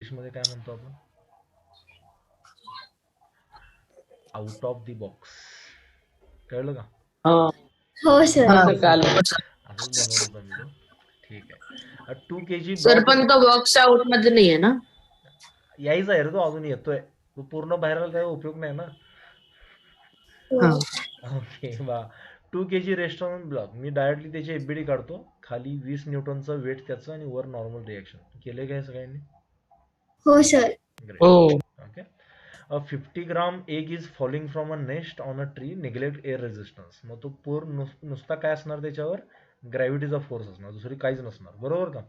English मध्ये काय म्हणतो आपण? Out of the box. कळलं का? हो सर. असंच बनवलं होतं मी तो. ठीक आहे. 2 kg सर पण तो बॉक्स आउट मध्ये नाहीये ना? यायचा आहे रे तो, अजून येतोय. तो पूर्ण बाहेर आला त्याचा उपयोग नाही ना. ओके बा. 2 kg रेस्टॉरंट ब्लॉक. मी डायरेक्टली त्याची एफबीडी काढतो. खाली 20 न्यूटनचं वेट त्याचं आणि वर नॉर्मल रिएक्शन. केले काय सगळ्यांनी? हो सर. ग्रेट. हो. Okay. 50 gram egg is falling from a nest on a tree, neglect air resistance. मग तो पूर्ण नुसता काय असणार त्याच्यावर? ग्रॅव्हिटीचा फोर्स असणार, दुसरी काहीच नसणार. बरोबर का?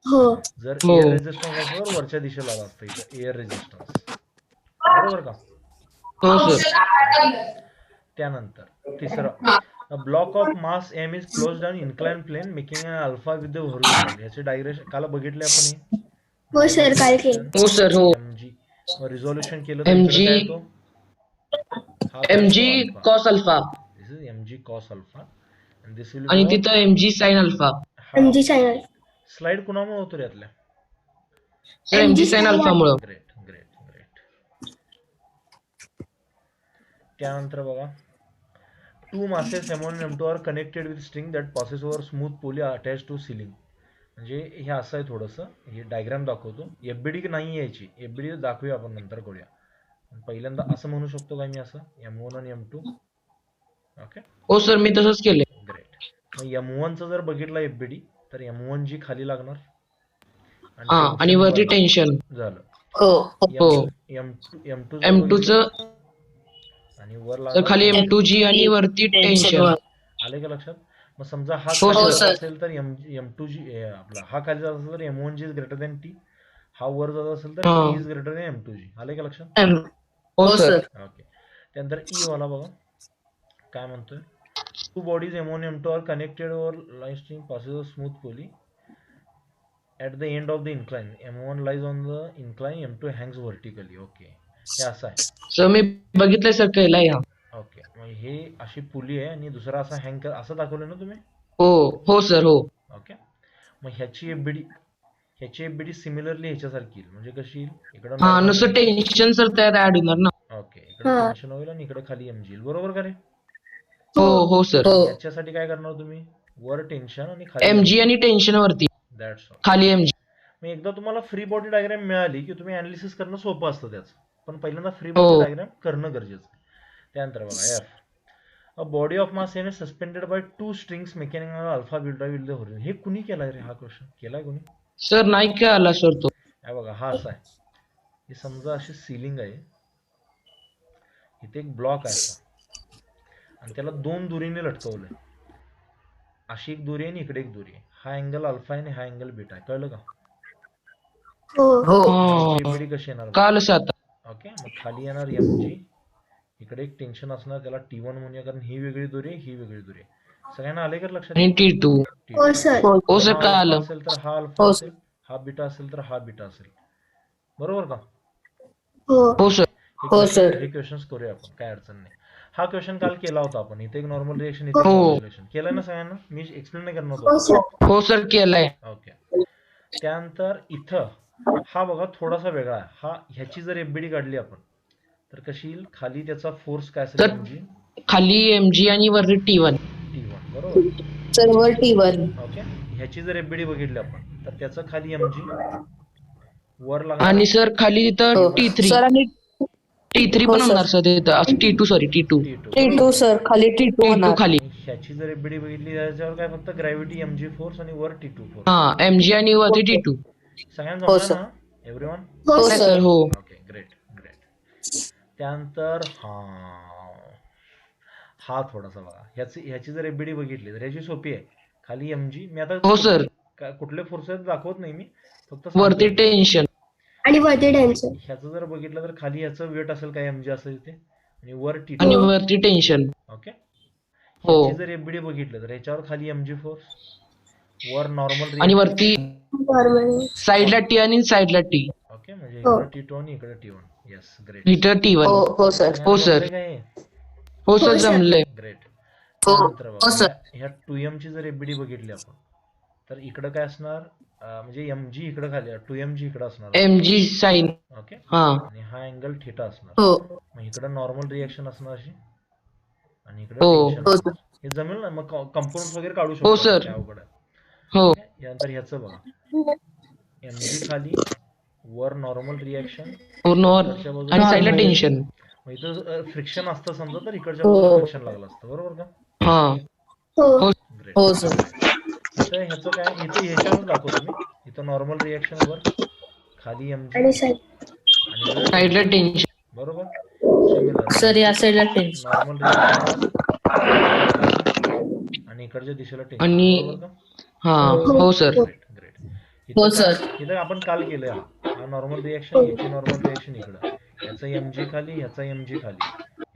हो. जर हो. एअर रेजिस्टन्स असलं तर वरच्या दिशेला आला असतं इथं एअर रेजिस्टन्स. बरोबर का? हो सर. त्यानंतर तिसरं, a block of mass M is close down incline plane making an alpha with the horizontal. ह्याचे डायरेक्शन काल बघितले आपण हे. हो सर, काल केलं. हो सर. हो. mg. मग रिझोल्यूशन केलं तर इकडे mg काय येतो? हा काय mg येतो? Alpha. cos alpha this is mg cos alpha and this will आणि be तिथं mg sin alpha. MG channel. Slide कुणामुळे होतो रे यातल्या? सर mg sin अल्फा मुळे. Great great great. त्यानंतर बघा, 2 masses M1 M2 are connected with string that passes over smooth pulley attached to ceiling. म्हणजे हे असं आहे थोडंसं. हे डायग्राम दाखवतो. एफबीडी नाही यायची, एफबीडी दाखवूया आपण, नंतर करूया. पहिल्यांदा असं म्हणू शकतो का मी असं, M1 आणि M2? ओके. हो सर, मी तसंच केले. ग्रेट. मग M1 चं जर बघितलं एफबीडी तर M1 जी खाली लागणार हा आणि वरती टेन्शन. झालं. हो. M2 M2 च आणि वर तर लागणार खाली M2G आणि वरती टेन्शन. आले का लक्षात? मग समजा हा हो, खाली सर. जात असेल तर M2G आपला हा खाली जात असेल तर M1G is greater than T. हा वर जात असेल तर हा. T is greater than M2G. आले का लक्षात? हो सर. ओके. त्यानंतर E वाला बघा काय म्हणतोय. 2 bodies M1 M2 are connected over line string passes a smooth pulley at the end of the incline. M1 lies on the incline, M2 hangs vertically. Okay. हे असं आहे. सर मी बघितलंय sir, केलाय हा. ओके. मग हे अशी पुली आहे आणि दुसरा असा हँग असं दाखवलं ना तुम्ही? हो सर. हो. ओके. मग ह्याची एफबीडी सिमिलरली ह्याच्यासारखी येईल. म्हणजे कशी येईल? इकडं हा, normal नुसतं आहे. टेन्शन सर त्यात ऍड होणार ना. ओके. इकडे टेन्शन होईल आणि इकडे खाली एमजी येईल. बरोबर का रे? हो सर. याच्यासाठी काय करणार तुम्ही? वर टेन्शन आणि खाली mg आणि टेन्शन वरती, दॅट्स ऑल. खाली mg. मग एकदा तुम्हाला फ्री बॉडी डायग्राम मिळाली की तुम्ही अनालिसिस करणं सोपं असतं त्याचं. पण पहिल्यांदा फ्री बॉडी डायग्राम करणं गरजेचं आहे. त्यानंतर बघा F. A body of mass M is suspended by 2 strings making alpha beta with the horizontal. हे कुणी केलाय रे? हा क्वेश्चन केलाय कुणी? सर नाही काय आला सर तो. हा बघा, हा असा आहे. हे समजा अशी सिलिंग आहे, इथे एक ब्लॉक आहे असा आणि त्याला 2 दोरीने लटकवलंय. अशी एक दोरी आहे आणि इकडे एक दोरी आहे. हा अँगल अल्फा आहे आणि हा अँगल बीटा आहे. कळलं का? एफबीडी कशी येणार? कालच आता. ओके. मग खाली येणार mg, इकडे एक टेन्शन असणार, त्याला T1 म्हणूया, कारण ही वेगळी दोरी आहे, ही वेगळी दोरी आहे. सगळ्यांना आले का लक्षात? आणि T2. हो सर. हो सर, काय आलं? असेल तर हा अल्फा असेल, हा बीटा असेल तर हा बीटा असेल. बरोबर का? हो सर. हे क्वेश्चन्स करूया आपण, काय अडचण नाही. हा क्वेश्चन काल केला होता आपण. इथे एक नॉर्मल रिएक्शन, इथे नॉर्मल रिएक्शन केलंय ना सगळ्यांना? मी एक्सप्लेन नाही करणार होतो. हो सर, केलाय. ओके. त्यानंतर इथं हा बघा थोडासा वेगळा आहे. हा ह्याची जर एफबीडी काढली आपण तर कशी येईल? खाली त्याचा फोर्स काय असेल? mg. खाली mg आणि वरती T1. बरोबर. सर्व T1. ओके. ह्याची जर एफबीडी बघितली आपण तर त्याचं खाली mg, वर लागणार आणि सर खाली तिथं T3. सर आणि T3 पण होणार सर तिथं. T2 सॉरी T2 सर, खाली T2 होणार. खाली ह्याची जर एफबीडी बघितली त्याच्यावर काय फक्त ग्रॅव्हिटी mg फोर्स आणि वर T2 फोर्स. हा, mg आणि वरती T2. सगळ्यांना जमलं ना? एव्हरीवन? हो सर. हो. ओके. ग्रेट. त्यानंतर हा थोडासा बघा. ह्याची जर एफबीडी बघितली तर ह्याची सोपी आहे. खाली mg. मी आता हो सर. कुठले फोर्सेस दाखवत नाही मी, फक्त वरती टेन्शन आणि वरती टेन्शन. ह्याचं जर बघितलं तर खाली ह्याचं वेट असेल काय mg असेल ते, आणि वर T2 आणि वरती टेन्शन. ओके. हो. ह्याची जर एफबीडी बघितलं तर ह्याच्यावर खाली mg फोर्स, वर नॉर्मल आणि वरती साइडला T आणि साइडला T. ओके. म्हणजे इकडे T2 आणि इकडे T1. येस. ग्रेट. इथं T1. हो सर. हो सर, जमलंय. ग्रेट. त्यानंतर बघा, ह्या 2m ची जर एफबीडी बघितली आपण तर इकडं काय असणार? म्हणजे mg इकडे खाली 2mg इकडे असणार mg साइन. ओके हा आणि हा अँगल थिटा असणार हो मग इकडे नॉर्मल रिएक्शन असणार अशी आणि इकडे हो टेन्शन असणार हे जमेल ना मग कंपोनंट्स वगैरे काढू हो शकतो आपण, सर काय अवघड आहे. हो ठीक आहे यानंतर ह्याचं बघा mg खाली वर नॉर्मल रिएक्शन पूर्ण वर इकडच्या आणि बाजूला साईडला Normal. टेन्शन. मग इथं फ्रिक्शन असतं समजा तर इकडच्या बाजूला फ्रिक्शन लागलं असतं बरोबर का. हा हो हो ग्रेट हो सर. इथं ह्याचं काय इथं ह्याच्यावर दाखवतो मी इथं नॉर्मल रिएक्शन वर खाली mg आणि साईड. आणि इकडे साईडला टेन्शन टेन्शन. बरोबर. सिमिलर सर या साईडला टेन्शन नॉर्मल रिएक्शन वर इकडे असं आणि इकडच्या दिशेला टेन्शन आणि बरोबर का. हा हो. हो सर ग्रेट ग्रेट हो इथं सर. काय इथं आपण काल केलंय हा नॉर्मल रिएक्शन हो. याची नॉर्मल रिएक्शन इकडं याचं mg खाली ह्याचा mg खाली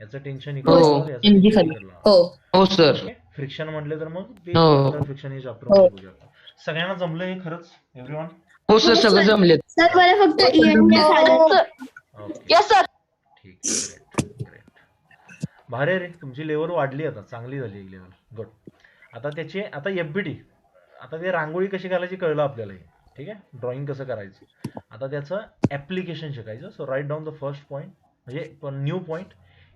याचं टेन्शन हो इकडे लावणार याचं एमजी टेन्शन खाली. इकडे लावणार. हो हो सर. ओके फ्रिक्शन म्हटले तर मग ते हो नंतर फ्रिक्शन हे चॅप्टर मध्ये बघूया आपण. सगळ्यांना जमलं हे खरंच एव्हरीवन. हो सर हो सगळं सर. जमलेत. सर मला फक्त EMF आलं. Okay yes sir. ठीक आहे ग्रेट ग्रेट भारी आहे रे तुमची लेवल वाढली आता चांगली झाली एक लेवल गुड. आता त्याचे आता FBD आता ते रांगोळी कशी घालायची कळलं आपल्याला हे ठीक आहे ड्रॉइंग कसं करायचं. आता त्याचं ऍप्लिकेशन शिकायचं. So write down the first point म्हणजे न्यू पॉईंट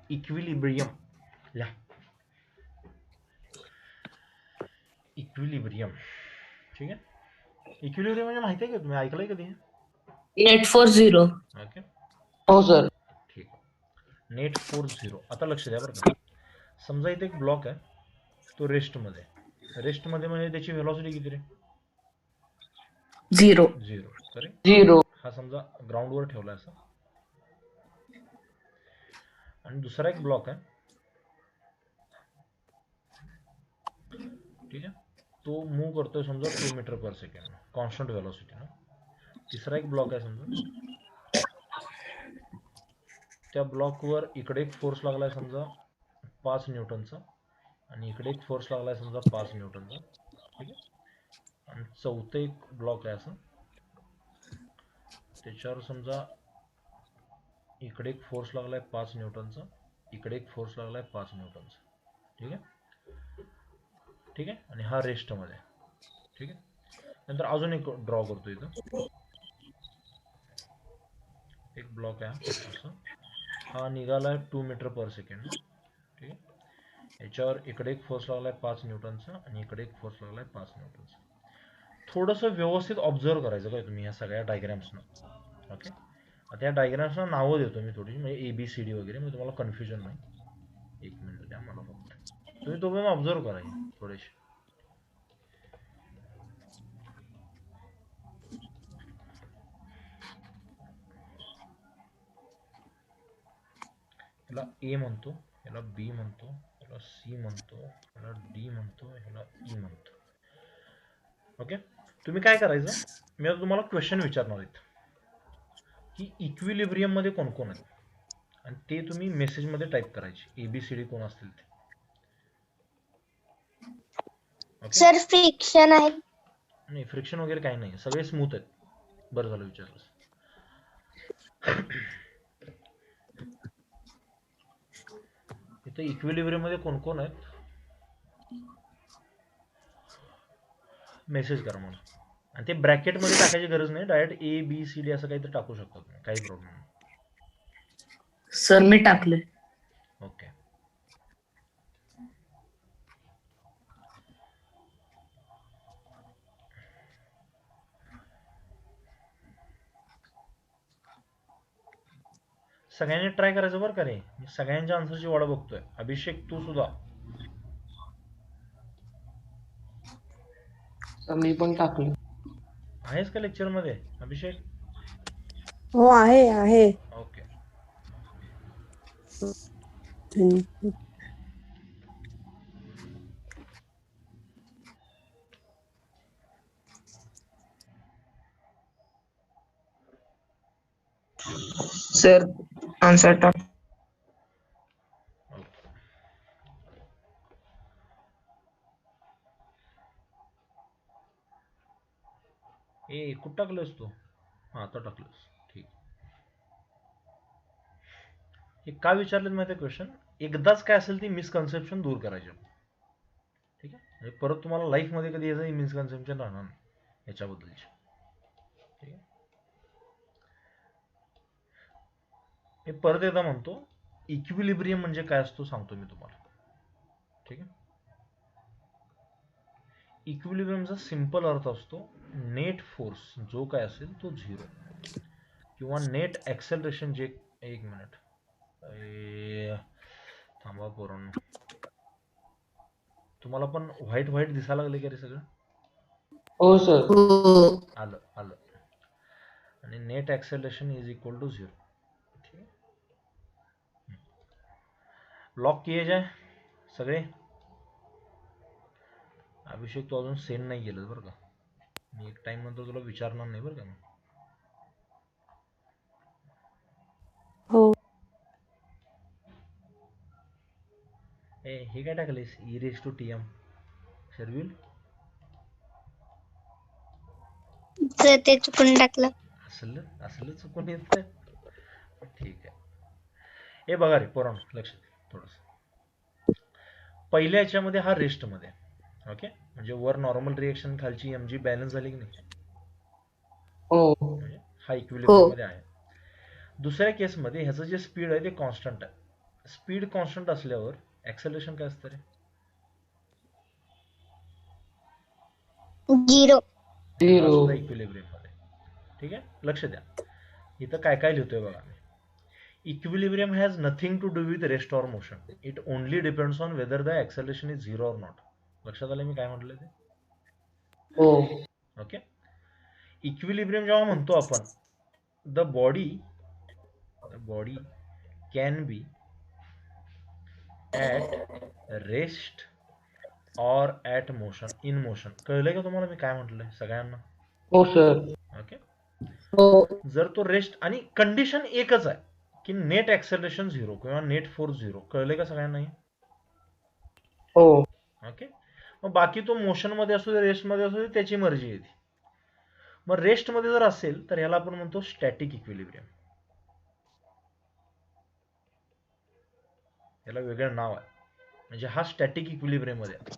इक्विलिब्रियम लिहा. इक्विलिब्रियम ठीक आहे. इक्विलिब्रियम म्हणजे माहिती आहे का तुम्ही ऐकलंय कधी. Net for zero. ओके हो सर. ठीक नेट फॉर झिरो. आता लक्ष द्या बरं का. समजा इथे एक ब्लॉक आहे तो रेस्टमध्ये म्हणजे त्याची व्हेलॉसिटी किती रे झिरो. Zero correct. झिरो. हा समजा ग्राउंडवर ठेवला असा आणि दुसरा एक ब्लॉक आहे ठीक आहे तो मूव्ह करतोय समजा 2 मीटर पर सेकंड कॉन्स्टंट व्हेलॉसिटी ना. तिसरा एक ब्लॉक आहे समजा त्या ब्लॉकवर इकडे एक फोर्स लागलाय समजा 5 न्यूटनचा आणि इकडे एक फोर्स लागलाय समजा 5 न्यूटनचा ठीक आहे. आणि चौथं एक ब्लॉक आहे असं त्याच्यावर समजा इकडे एक फोर्स लागलाय 5 न्यूटनचा इकडे एक फोर्स लागलाय 5 न्यूटनचा ठीक आहे ठीक आहे. आणि हा रेस्ट मध्ये ठीक आहे. नंतर अजून एक ड्रॉ करतो इथं एक ब्लॉक आहे असं हा निघालाय 2 मीटर पर सेकंड ठीक आहे. याच्यावर इकडे एक फोर्स लागलाय 5 न्यूटनचा आणि इकडे एक फोर्स लागलाय 5 न्यूटनचा. थोडंसं व्यवस्थित ऑब्झर्व करायचं काय तुम्ही या सगळ्या डायग्राम्सना ओके. आता या डायग्राम्सना नावं देतो मी थोडी म्हणजे ABCD वगैरे म्हणजे तुम्हाला कन्फ्युजन नाही. एक मिनिट द्या मला फक्त तुम्ही तो पण ऑब्झर्व करा थोडेसे. याला A म्हणतो याला B म्हणतो याला C म्हणतो याला D म्हणतो याला E म्हणतो ओके. तुम्ही काय करायचं मी आता तुम्हाला क्वेश्चन विचारणार आहेत की इक्विलिब्रियम मध्ये कोण कोण आहेत आणि ते तुम्ही मेसेज मध्ये टाईप करायचे ABCD कोण असतील ते ओके. सर फ्रिक्शन आहे. नाही फ्रिक्शन वगैरे काही नाही सगळे स्मूथ आहेत. बरं झालं विचारलं. इथे इक्विलिब्रियम मध्ये कोण कोण आहेत मेसेज करा मला. आणि ते ब्रॅकेट मध्ये टाकायची गरज नाही डायरेक्ट ABCD असं काहीतरी टाकू शकता तुम्ही काही प्रॉब्लेम नाही. सर मी टाकले. ओके सगळ्यांनी ट्राय करायचं बरं का रे. मी सगळ्यांच्या आन्सरची वाट बघतोय. अभिषेक तू सुद्धा मी पण टाकले. आहेस का लेक्चर मध्ये अभिषेक. हो आहे. ओके सर आन्सर टाक. ओके ए कुठं टाकलंस तू. हा आता टाकलंस ठीक. हे का विचारलेत माहिती क्वेश्चन एकदाच काय असेल ती मिसकन्सेप्शन दूर करायची ठीक आहे. म्हणजे परत तुम्हाला लाईफ मध्ये कधी याचं मिसकन्सेप्शन राहणार नाही याच्याबद्दलची. ठीक आहे. मी परत एकदा म्हणतो, इक्विलिब्रियम म्हणजे काय असतो सांगतो मी तुम्हाला. ठीक आहे. इक्विलिब्रियमचा सिंपल अर्थ असतो नेट फोर्स जो काय असेल तो 0 किंवा नेट ऍक्सेलरेशन जे, एक मिनिट थांबा पोरांनो, तुम्हाला पण व्हाईट व्हाईट दिसायला लागले का रे सगळं? हो सर. आलं आलं. आणि net acceleration is equal to 0. ठीक आहे. लॉक किए जाए सगळे. अभिषेक तू अजून सेंड नाही केलं बरं का, मी एक टाइम नंतर तुला विचारणार नाही बरं का. हो. हे काय टाकलेस, e raise to T M Sharvil? ते चुकून टाकलं. असलं असलं चुकून येत. ठीक आहे. हे बघा रे पोरांनो, लक्षात थोडस. पहिल्या याच्यामध्ये हा रेस्ट मध्ये, ओके, म्हणजे वर नॉर्मल रिएक्शन, खालची एमजी बॅलन्स झाली की नाही, हो. म्हणजे हा इक्विलिब्रियम मध्ये आहे. दुसऱ्या केसमध्ये ह्याचं जे स्पीड आहे ते कॉन्स्टंट आहे. स्पीड कॉन्स्टंट असल्यावर ऍक्सेलरेशन काय असतं रे? 0. इक्विलिब्रियम मध्ये. ठीक आहे, लक्ष द्या इथं काय काय लिहितोय बघा. Equilibrium has nothing to do with rest or motion, it only depends on whether the acceleration is 0 or not. लक्षात आलं मी काय म्हटलं ते? हो. ओके. इक्विलिब्रियम जेव्हा म्हणतो आपण, the body can be at rest or at motion, in motion. कळलंय का तुम्हाला मी काय म्हटलंय सगळ्यांना? हो सर. ओके. हो. जर तो रेस्ट, आणि कंडिशन एकच आहे की नेट ऍक्सेलरेशन 0 किंवा नेट फोर्स 0. कळलंय का सगळ्यांना? हो. ओके. मग बाकी तो मोशन मध्ये असू दे, रेस्ट मध्ये असू दे, त्याची मर्जी आहे ती. मग रेस्ट मध्ये जर असेल तर ह्याला आपण म्हणतो स्टॅटिक इक्विलिब्रियम. याला वेगळं नाव आहे, म्हणजे हा स्टॅटिक इक्विलिब्रियम मध्ये आहे.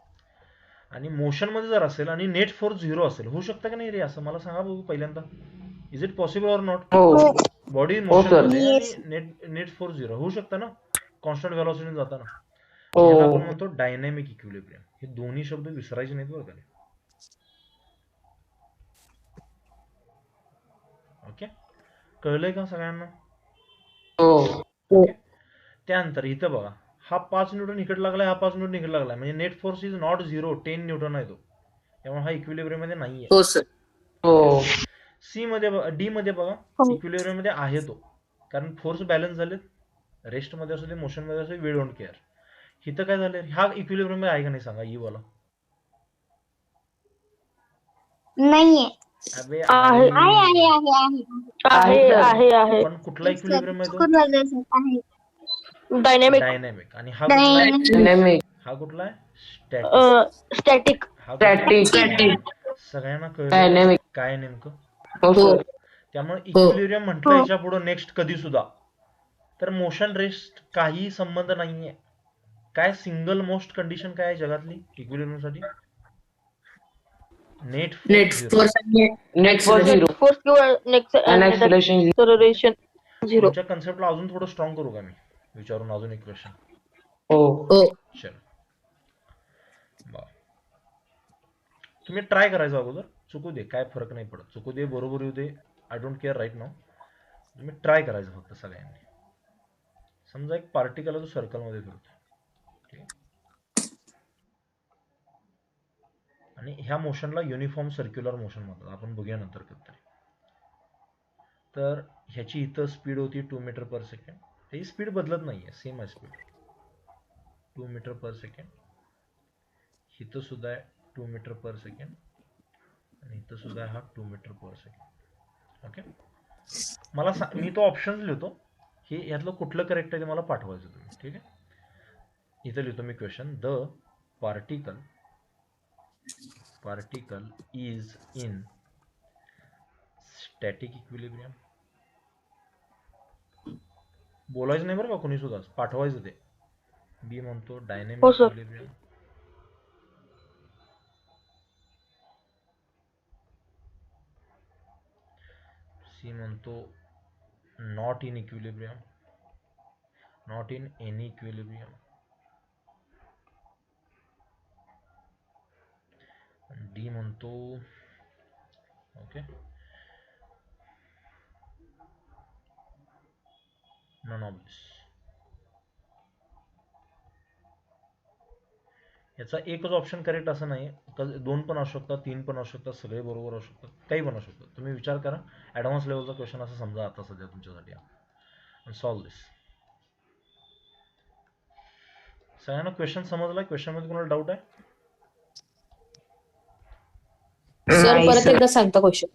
आणि मोशन मध्ये जर असेल आणि नेट फोर्स 0 असेल, होऊ शकतं का नाही रे असं? मला सांगा बघू पहिल्यांदा, is it possible or not? हो. बॉडी हो मोशन सर. मध्ये Yes. आणि नेट फोर्स 0 होऊ शकतं ना, कॉन्स्टंट व्हेलॉसिटीने जाताना. हो. याला आपण म्हणतो डायनॅमिक इक्विलिब्रियम. हे दोन्ही शब्द विसरायचे नाहीत बरं का. ओके, कळलंय का सगळ्यांना? हो. ओके. त्यानंतर इथं बघा, हा 5 न्यूटन इकडे लागलाय, हा 5 न्यूटन इकडे लागलाय, म्हणजे net force is not 0, 10 Newton आहे तो. त्यामुळे हा इक्विलिब्रियम मध्ये नाहीये. हो सर. हो. सी मध्ये डी मध्ये बघा, हो. इक्विलिब्रियम मध्ये आहे तो, कारण फोर्स बॅलन्स झालेत. रेस्ट मध्ये असू दे, मोशन मध्ये असू दे, वी डोंट केअर. इथं काय झालंय, हा इक्विलिब्रियम मध्ये आहे का नाही सांगा, ई वाला? नाहीये. अबे आहे आहे. आहे. पण कुठला इक्विलिब्रियम आहे तो? चुकून झालं असेल. आहे. डायनॅमिक. आणि हा कुठला आहे? डायनॅमिक. हा कुठला आहे? स्टॅटिक. स्टॅटिक. हा कुठला आहे? स्टॅटिक. सगळ्यांना कळलं डायनॅमिक. काय नेमकं? हो सर. त्यामुळे इक्विलिब्रियम म्हटलं याच्या पुढे नेक्स्ट कधी सुद्धा तर मोशन रेस्ट काही संबंध नाहीये. काय सिंगल मोस्ट कंडिशन काय आहे जगातली इक्विलिब्रियम साठी? Net force 0. तुमच्या कन्सेप्टला अजून थोडं स्ट्रॉंग करू का मी विचारून अजून एक क्वेश्चन? हो. चल तुम्ही ट्राय करायचं अगोदर, चुकू दे काय फरक नाही पडत, चुकू दे बरोबर येऊ दे, आय डोंट केअर राईट नाव. तुम्ही ट्राय करायचं फक्त सगळ्यांनी. समजा एक पार्टिकल जो सर्कल मध्ये फिरतो, ठीक आहे, आणि ह्या मोशनला युनिफॉर्म सर्क्युलर मोशन म्हणतात, आपण बघूया नंतर कधीतरी. तर ह्याची इथं स्पीड होती 2 मीटर पर सेकंड. ही स्पीड बदलत नाहीये, सेम आहे स्पीड 2 मीटर पर सेकंड. इथं सुद्धा आहे 2 मीटर पर सेकंड आणि इथं सुद्धा आहे हा 2 मीटर पर सेकंड. ओके. मला मी तो ऑप्शन लिहितो, हे यातलं कुठलं करेक्ट आहे ते मला पाठवायचं तुम्ही. ठीक आहे. इथं लिहितो मी question, the particle is in static equilibrium. बोलायचं नाही बरं का कोणी सुद्धा, पाठवायचं ते. बी म्हणतो डायनॅमिक इक्विलिब्रियम. सी म्हणतो not in equilibrium, not in any equilibrium. D म्हणतो ओके नन ऑफ दिस. याचा एकच ऑप्शन करेक्ट असं नाही, दोन पण असू शकतात, तीन पण असू शकतात, सगळे बरोबर असू शकतात, काही पण असू शकतात. तुम्ही विचार करा, ॲडव्हान्स लेवलचा क्वेश्चन असं समजा आता सध्या तुमच्यासाठी. सॉल्व दिस. सगळ्यांना क्वेश्चन समजला? क्वेश्चनमध्ये कोणाला डाऊट आहे? सर परत एकदा सांगता क्वेश्चन.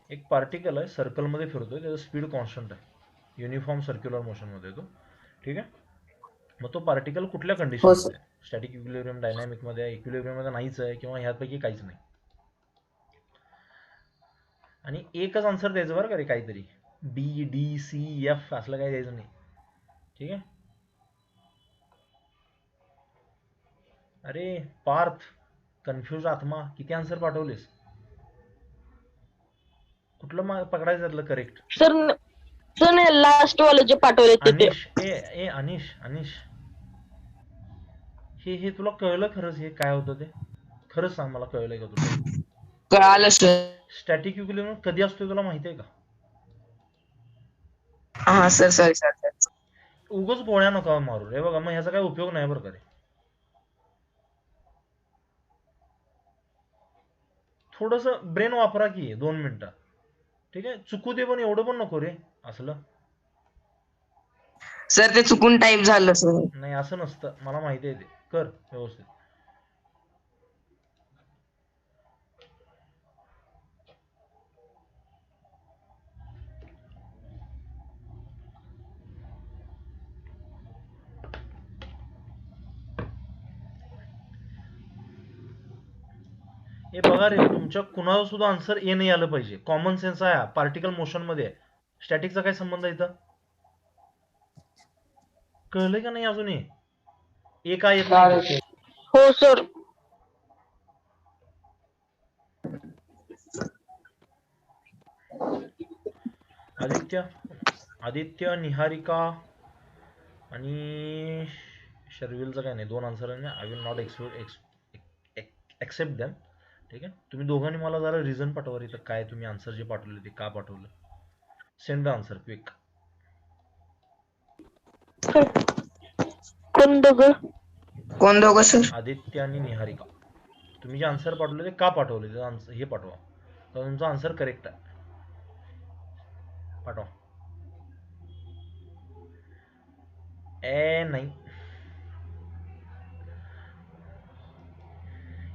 एक पार्टिकल आहे, सर्कलमध्ये फिरतोय, त्याचं स्पीड कॉन्स्टंट आहे, युनिफॉर्म सर्क्युलर मोशनमध्ये तो. ठीक आहे. मग तो पार्टिकल कुठल्या कंडिशनमध्ये आहे? स्टॅटिक इक्विलिब्रियम, डायनॅमिकमध्ये आहे, इक्विलिब्रियममध्ये नाहीच आहे, किंवा ह्यापैकी काहीच नाही. आणि एकच आन्सर द्यायचं बरं का रे, काहीतरी बी डी सी एफ असलं काही द्यायचं नाही. ठीक आहे. अरे पार्थ, कन्फ्यूज आत्मा, किती आन्सर पाठवलेस? कुठलं पकडायचं त्यातलं करेक्ट? सर लास्ट वाले जे पाठवले ते. अनिश, ए अनिश, हे तुला कळलं खरंच हे काय होतं ते? खरंच सांग मला, कळलंय का तुला? कळालं सर. स्टॅटिक इक्विलिब्रियम कधी असतोय तुला माहिती आहे का? हा सर सॉरी सर. उगाच गोळ्या नका मारू रे. बघा, मग ह्याचा काही उपयोग नाही बरं का रे. थोडस ब्रेन वापरा की 2 मिनिटं. ठीक आहे. चुकू दे पण एवढं पण नको रे असलं. सर ते चुकून टाईप झालं सर. नाही असं नसतं, मला माहिती आहे ते. कर व्यवस्थित. हे बघा रे, तुमच्या कुणाला सुद्धा आन्सर ए नाही आलं पाहिजे. कॉमन सेन्स आहे. पार्टिकल मोशन मध्ये आहे, स्टॅटिकचा काय संबंध आहे इथं? कळलंय का नाही अजूनही? ए काय येत नाही? हो सर. आदित्य, निहारिका आणि शर्विलचं काय नाही, 2 आन्सर आहे. I will not accept them. ठीक आहे. तुम्ही दोघांनी मला जरा रिझन पाठवा इथं, काय तुम्ही आन्सर जे पाठवले ते का पाठवलं. Send the answer quick. कोण दोघं सर? आदित्य आणि निहारिका. तुम्ही जे आन्सर पाठवले ते का पाठवले ते हे पाठवा, तर तुमचा आन्सर करेक्ट आहे. पाठवा. नाही,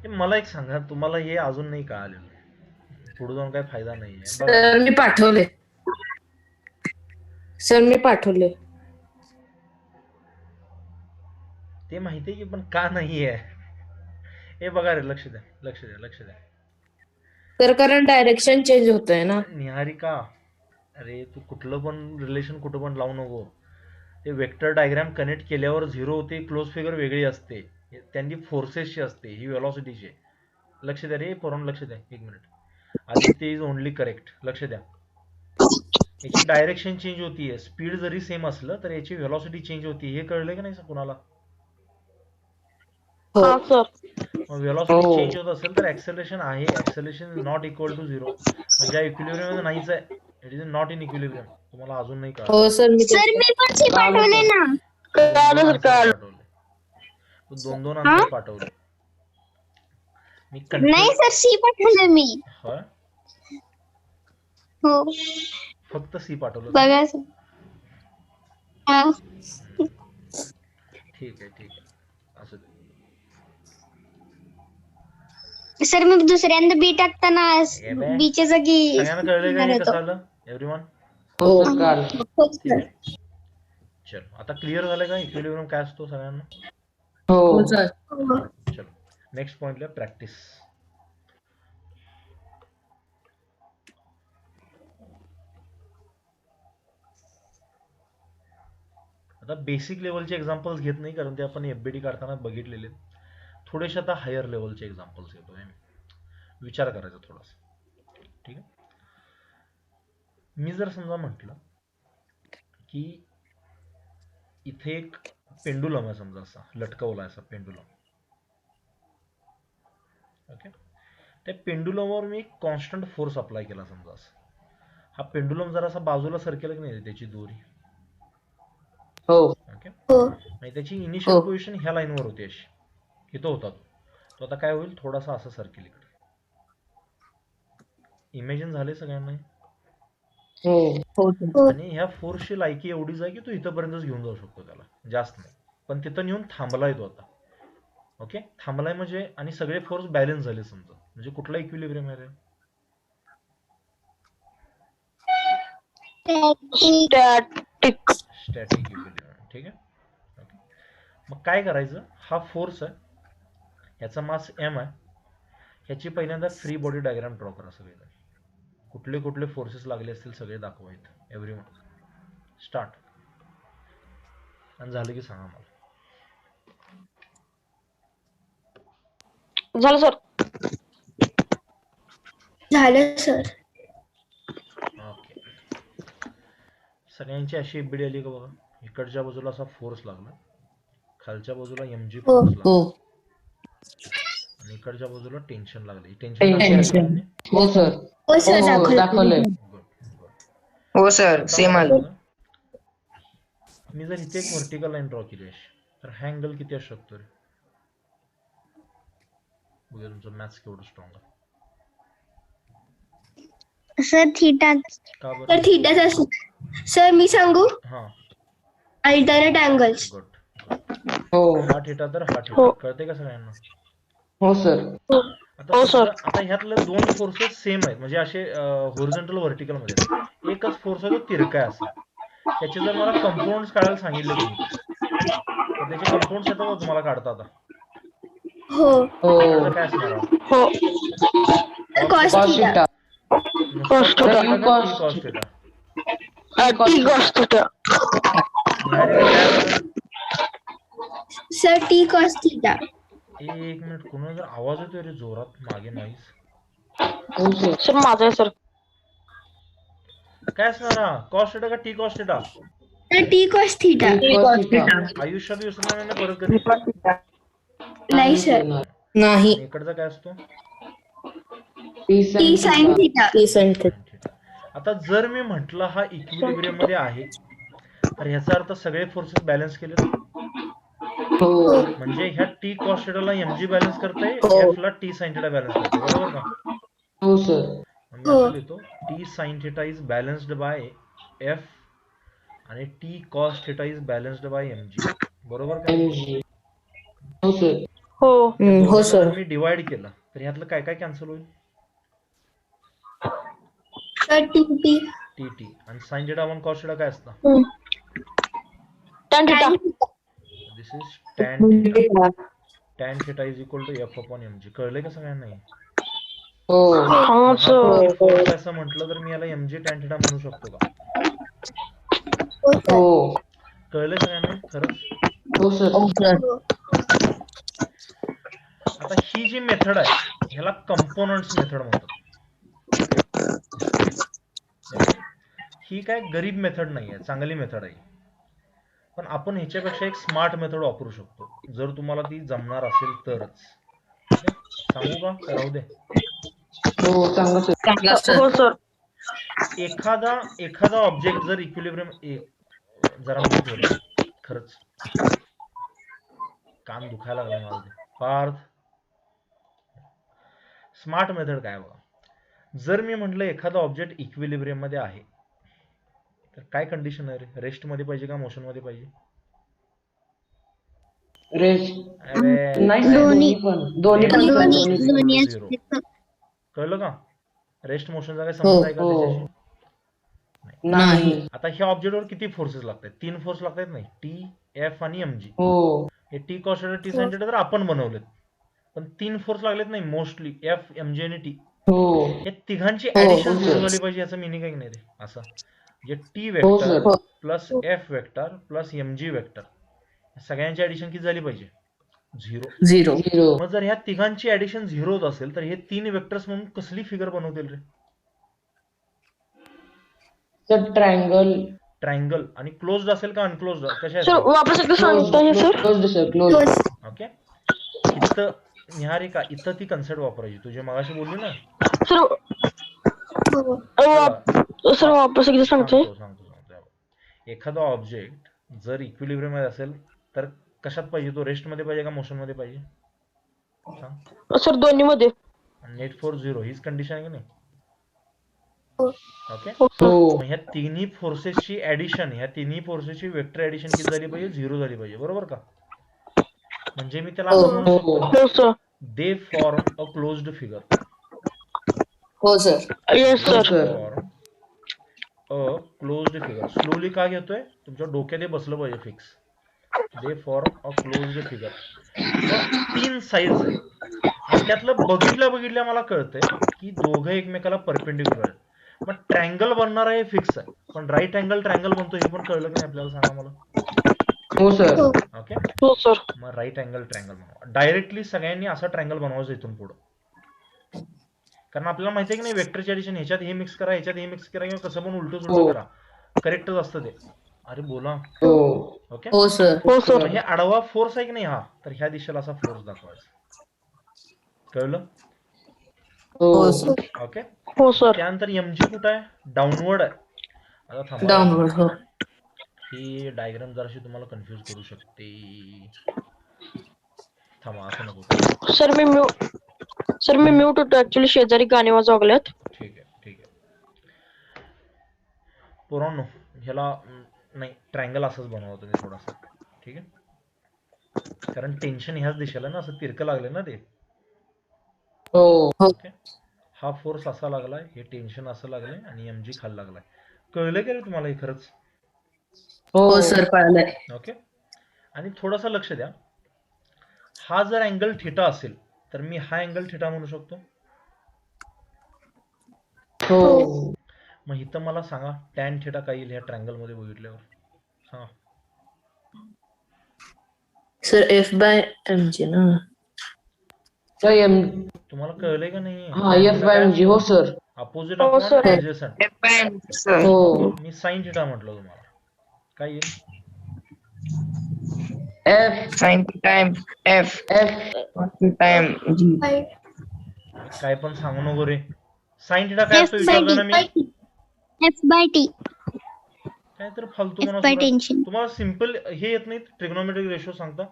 मला एक सांगा, तुम्हाला हे अजून नाही कळालेलं, पुढे जाऊन काही फायदा नाहीये. सर मी पाठवले. ते माहितीये की, पण का नाहीये? हे बघा रे, लक्ष द्या. तर कारण डायरेक्शन चेंज होतंय ना. निहारिका, अरे तू कुठलं पण रिलेशन कुठं पण लावू नको. ते वेक्टर डायग्राम कनेक्ट केल्यावर 0 होते, क्लोज फिगर वेगळी असते, त्यांनी फोर्सेसची असते, ही वेलॉसिटीची. लक्ष द्या रे पोरांनो, लक्ष द्या. 1 minute. Aditya is only correct. लक्ष द्या. याची डायरेक्शन चेंज होतीये, स्पीड जरी सेम असलं तर याची वेलॉसिटी चेंज होती. हे कळलंय का नाही कुणाला? मग वेलॉसिटी चेंज होत असेल तर ऍक्सेलरेशन आहे. Acceleration is not equal to 0, म्हणजे इक्विलिब्रियम मध्ये नाहीच आहे. It is not in equilibrium. तुम्हाला अजून नाही कळलं? हो सर. सर मी पण सी पाठवले ना. तू 2 आन्सर पाठवले. मी नाही सर, सी पाठवले मी. हो, फक्त सी पाठवलं. बघा सर. ठीक आहे. असं दे. सर मी दुसऱ्यांदा बी टाकताना बीच्या जागी सगळ्यांना कळलंय का हे कसं आलं? एव्हरीवन? हो. चल, आता क्लिअर झालं का इक्विलिब्रियम काय असतो सगळ्यांना? हो सर. चलो नेक्स्ट पॉइंटला प्रॅक्टिस. आता बेसिक लेवलचे एक्झाम्पल्स घेत नाही, कारण ते आपण एफबीडी काढताना बघितलेले. थोडेसे आता हायर लेवलचे एक्झाम्पल्स घेतो. विचार करायचा थोडासा. ठीक आहे. मी जर समजा म्हटलं की इथे एक पेंडुलम आहे, समजा असा लटकवला असा पेंडुलम. ओके, त्या पेंडुलमवर मी कॉन्स्टंट फोर्स अप्लाय केला समजा असं. हा पेंडुलम जरा असा बाजूला सरकेला की नाही त्याची दोरी. ओके, आणि त्याची इनिशियल पोझिशन ह्या लाईनवर होती अशी, इथं होता तो आता काय होईल, थोडासा असं सरकेल इकडे. इमॅजिन झाले सगळ्यांना? आणि ह्या फोर्सची लायकी एवढीच आहे की तो इथंपर्यंतच घेऊन जाऊ शकतो त्याला, जास्त नाही. पण तिथं नेऊन थांबलाय तो आता. ओके, थांबलाय म्हणजे, आणि सगळे फोर्स बॅलन्स झाले समजा, म्हणजे कुठला इक्विलिब्रियम आहे? Static equilibrium. ठीक आहे. ओके, मग काय करायचं, हा फोर्स आहे, ह्याचा मास m आहे. ह्याची पहिल्यांदा फ्री बॉडी डायग्राम ड्रॉ करा सगळे. कुठले कुठले फोर्सेस लागले असतील सगळे दाखवा इथं, एव्हरीवन. स्टार्ट. आणि झालं की सांगा मला. झालं सर. झालं सर. ओके, सगळ्यांची अशी एबीडी आली का बघा. इकडच्या बाजूला असा फोर्स लागला, खालच्या बाजूला mg फोर्स लागला, आणि इकडच्या बाजूला टेन्शन लागले. टेन्शन हो सर. हो सर, दाखवलंय. हो सर, सेम आलं. मी जर इथे एक व्हर्टिकल लाईन ड्रॉ केली अशी, तर हा अँगल किती असू शकतो रे? बघूया तुमचं मॅथ्स केवढं स्ट्रॉंग आहे. Sir theta. का बरं? तर थीटाच असू. सर मी सांगू, हा, अल्टरनेट अँगल्स. गुड. हो हा थिटा तर हा थिटा, कळते का सगळ्यांना? हो सर. आता समजा, आता ह्यातलं दोन फोर्सेस सेम आहेत, म्हणजे असे हॉरिझॉन्टल व्हर्टिकल मध्ये. एकच फोर्स आहे तो तिरका आहे असा. त्याचे जर मला कंपाऊंड्स काढायला सांगितले तुम्ही, तर त्याचे कंपाऊंड्स येतात का तुम्हाला काढता आता? हो. इकडचं काय असणार आहे? Cos theta. नुसतं cos theta का t cos theta? Sir T cos theta. एक मिनिट, कोणा जर आवाज येतोय रे जोरात मागे, नॉईज. सर माझा आहे सर. काय असणार हा, cos theta का t cos theta? तर टी कॉस थीटा. आयुष्यात विसरणार नाही परत कधी. नाही सर. नाही. आणि इकडचा काय असतो? T sine theta. आता जर मी म्हटलं हा इक्विलिब्रियम मध्ये आहे, तर ह्याचा अर्थ सगळे फोर्सेस बॅलन्स केले. म्हणजे ह्या टी कॉस थिटाला mg बॅलन्स करते, f ला टी साइन थिटा बॅलन्स करते, बरोबर का? हो सर. मी असं लिहितो, T sine theta is balanced by f आणि T cos theta is balanced by mg, बरोबर का? हो सर. हो. जर मी डिवाइड केलं तर ह्यातलं काय काय कॅन्सल होईल? Sir T T. T T. आणि sine theta one cos theta काय असतं? Tan theta. This is tan theta. Tan theta is equal to f upon mg. कळलंय का सगळ्यांना? फोर्स असं म्हटलं तर मी याला mg टॅन थिटा म्हणू शकतो का? हो. कळलंय सगळ्यांना खरंच? हो सर. आता ही जी मेथड आहे ह्याला कंपोनंट्स मेथड म्हणतात. ही काय गरीब मेथड नाही आहे, चांगली मेथड आहे. पण आपण ह्याच्यापेक्षा एक स्मार्ट मेथड वापरू शकतो, जर तुम्हाला ती जमणार असेल तरच. सांगू का? राहू दे. हो सर. एखादा ऑब्जेक्ट जर इक्विलिब्रियम, जरा म्यूट होईल खरंच, कान दुखायला लागलाय मला ते. पार्थ, स्मार्ट मेथड काय बघा. जर मी म्हटलं एखादा ऑब्जेक्ट इक्विलिब्रियम मध्ये आहे, तर काय कंडिशन आहे रे? रेस्ट मध्ये पाहिजे का मोशन मध्ये पाहिजे? कळलं का? रेस्ट मोशनचा काय संबंध आहे का त्याच्याशी? नाही. आता ह्या ऑब्जेक्टवर किती फोर्सेस लागतात? 3 फोर्स लागतात नाही, टी, एफ आणि mg. हे T cos theta, T sine theta तर आपण बनवलेत, पण 3 फोर्स लागलेत नाही मोस्टली, एफ, mg आणि टी. हे तिघांची ऍडिशन 0 झाली पाहिजे, याचं मिनिंग आहे की नाही रे? असं म्हणजे T vector plus F vector plus mg vector, सगळ्यांची ऍडिशन किती झाली पाहिजे? 0. मग जर ह्या तिघांची ऍडिशन 0 होत असेल तर हे 3 वेक्टर्स म्हणून कसली फिगर बनवतील रे? सर ट्रायंगल ट्रायंगल आणि क्लोज्ड असेल का अनक्लोज्ड कशा सर असेल? वापस एकदा सांगता हे sir close sir close okay. इथं निहारिका इथं ती कन्सेप्ट वापरायची तुझी मगाशी बोलली ना. सर सर वापस एकदा सांगते. सांगतो. एखादा ऑब्जेक्ट जर इक्विलिब्रियम मध्ये असेल तर कशात पाहिजे तो, रेस्ट मध्ये पाहिजे का मोशन मध्ये पाहिजे सांग. सर दोन्ही मध्ये. नेट फोर्स 0 हीच कंडिशन आहे की नाही. ओके. हो मग ह्या तिन्ही फोर्सेसची ऍडिशन, ह्या तिन्ही फोर्सेसची वेक्टर ऍडिशन किती झाली पाहिजे, 0 झाली पाहिजे, बरोबर का. म्हणजे मी त्याला असं म्हणू शकतो हो sir. They form a closed figure. हो sir. Yes sir. Form a closed figure. Slowly का घेतोय, तुमच्या डोक्यात हे बसलं पाहिजे fix. They form a closed figure. मग 3 साईज आहे आणि त्यातलं बघितल्या मला कळतंय की दोघं एकमेकाला परपेंडिक्युलर आहेत. मग ट्रँगल बनणार आहे हे फिक्स आहे, पण राईट अँगल ट्रँगल बनतो हे पण कळलं की नाही आपल्याला, सांगा मला. हो सर. ओके. हो सर. मग राईट अँगल ट्रँगल बनवा. डायरेक्टली सगळ्यांनी असा ट्रँगल बनवायचा इथून पुढं, कारण आपल्याला माहिती आहे की नाही वेक्टरची ऍडिशन ह्याच्यात हे मिक्स करा, ह्याच्यात हे मिक्स करा, किंवा कसं पण उलट सुलट करा, करेक्टच असतं ते. अरे बोला. ओके. हो सर. हो सर. हे आडवा फोर्स आहे की नाही हा, तर ह्या दिशेला असा फोर्स दाखवायचा. कळलं. हो सर. ओके. हो सर. त्यानंतर mg कुठं आहे, डाऊनवर्ड आहे. आता थांबा, डाऊनवर्ड. हो. ही डायग्राम जराशी तुम्हाला कन्फ्यूज करू शकते. थांबा, असं नको. सर मी म्यूट होतो ऍक्च्युली, शेजारी गाणी वाजवल्यात. ठीक आहे. पोरांनो ह्याला नाही, ट्रायंगल असंच बनवा तुम्ही थोडासा, ठीक आहे. कारण टेन्शन ह्याच दिशेला ना, असं तिरकं लागलं ना ते. ओके. हा फोर्स असा लागलाय, हे टेन्शन असं लागलंय आणि mg खाली लागलाय. कळलं का रे तुम्हाला हे खरंच. हो सर कळलंय. ओके. आणि थोडंसं लक्ष द्या, हा जर अँगल थिटा असेल तर मी हा अँगल थिटा म्हणू शकतो. हो. मग इथं मला सांगा टॅन थिटा काय येईल ह्या ट्रँगल मध्ये बघितल्यावर, सांगा. सर F/mg ना. तुम्हाला कळलंय का नाही. F/mg. हो सर. Opposite upon adjacent. हो. मी साइन थिटा म्हटलं तुम्हाला, काय येईल. F sin time F time G. काय पण सांगू नको रे. साइन थिटा काय असतो विचारतो ना मी. F/T. काय तर फालतू म्हणा F by सुद्धा. tension. तुम्हाला सिंपल हे येत नाही, ट्रिग्नोमेट्रिक रेशो सांगता.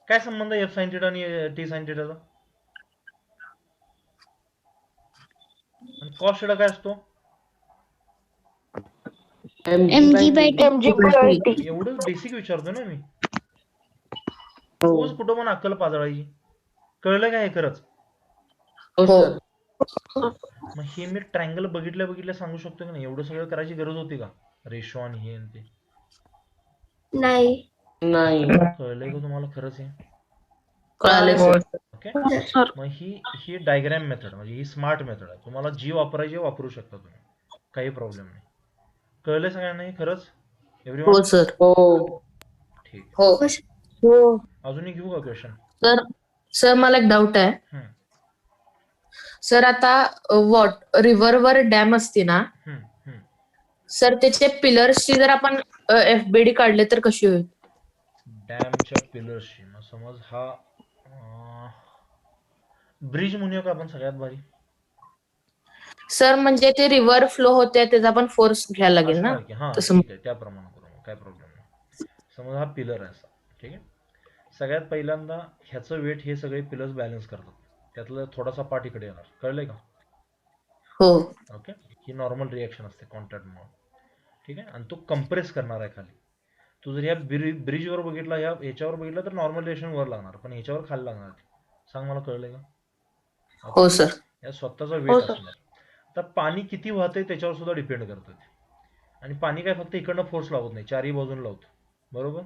काय संबंध आहे एफ साइन थिटा आणि टी साइन थिटाचा. आणि कॉस थिटा काय असतो. mg/t. एवढं बेसिक विचारतो ना मी. रोज कुठं पण अक्कल पाजळायची. कळलं काय हे खरंच. मग हे मी ट्रँगल बघितल्या सांगू शकतो की नाही, एवढं सगळं करायची गरज होती का, रेशो आणि हे आणि ते. नाही. कळलंय का तुम्हाला खरंच हे. कळाले सर. ओके. मग ही डायग्राम मेथड म्हणजे ही स्मार्ट मेथड आहे. तुम्हाला जी वापरायची वापरू शकता तुम्ही, काही प्रॉब्लेम नाही. कळलंय सगळ्यांना हे खरंच. एव्हरीवन. हो सर. ठीक. हो. अजूनही घेऊ का क्वेश्चन. सर मला एक डाऊट आहे. सर आता रिव्हरवर डॅम असते ना सर, त्याचे पिलर्सची जर आपण FBD काढले तर कशी होईल. डॅमच्या पिलर्सची मग समज हा ब्रिज म्हणूया का आपण सगळ्यात भारी. सर म्हणजे ते रिव्हर फ्लो होते त्याचा पण फोर्स घ्यायला लागेल ना. हा ठीक आहे, त्याप्रमाणे करू, काय प्रॉब्लेम नाही. समज हा पिलर आहे असा, ठीक आहे. सगळ्यात पहिल्यांदा ह्याचं वेट हे सगळे पिलर्स बॅलन्स करतात, त्यातला थोडासा पार्ट इकडे येणार. कळलंय का. हो. ओके. ही नॉर्मल रिएक्शन असते कॉन्टॅक्टमुळे, ठीक आहे. आणि तो कंप्रेस करणार आहे खाली. तू जर या ब्रिजवर बघितला, ह्याच्यावर बघितला तर नॉर्मल रिएक्शन वर लागणार, पण ह्याच्यावर खाली लागणार. सांग मला कळलंय का. हो सर. या स्वतःचा वेट असणार. तर पाणी किती वाहतंय त्याच्यावर सुद्धा डिपेंड करतं ते. आणि पाणी काय फक्त इकडनं फोर्स लावत नाही, चारही बाजून लावतो, बरोबर.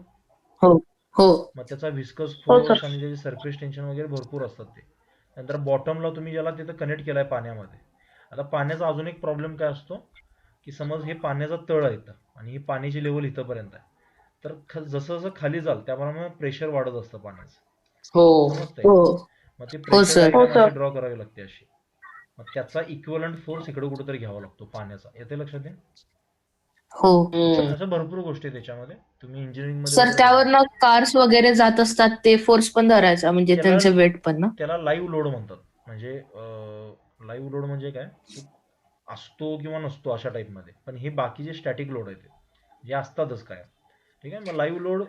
हो. मग त्याचा व्हिस्कस फोर्स आणि त्याचे सरफेस टेन्शन वगैरे भरपूर असतात ते. नंतर बॉटमला तुम्ही ज्याला तिथं कनेक्ट केलाय पाण्यामध्ये. आता पाण्याचा अजून एक प्रॉब्लेम काय असतो की समज हे पाण्याचा तळ आहे आणि ही पाण्याची लेवल इथंपर्यंत आहे, तर जसं जसं खाली जाल त्याप्रमाणे प्रेशर वाढत असतं पाण्याचं. समजतंय. मग ती प्रेशर ड्रॉ करावी लागते अशी. मग त्याचा इक्विव्हलंट फोर्स इकडे कुठेतरी घ्यावा लागतो पाण्याचा. येते लक्षात? आहे हो अशा भरपूर गोष्टी आहेत त्याच्यामध्ये. तुम्ही इंजिनिअरिंग मध्ये सर वगैरे त्यावरनं कार्स वगैरे जात असतात ते फोर्स पण धरायचा म्हणजे त्याला त्यांचं वेट पण ना. त्याला लाईव्ह लोड म्हणतात. म्हणजे लाईव्ह लोड म्हणजे काय की असतो किंवा नसतो अशा टाईपमध्ये. पण हे बाकीचे स्टॅटिक लोड आहेत जे असतातच काय. ठीक आहे. मग लाईव्ह लोड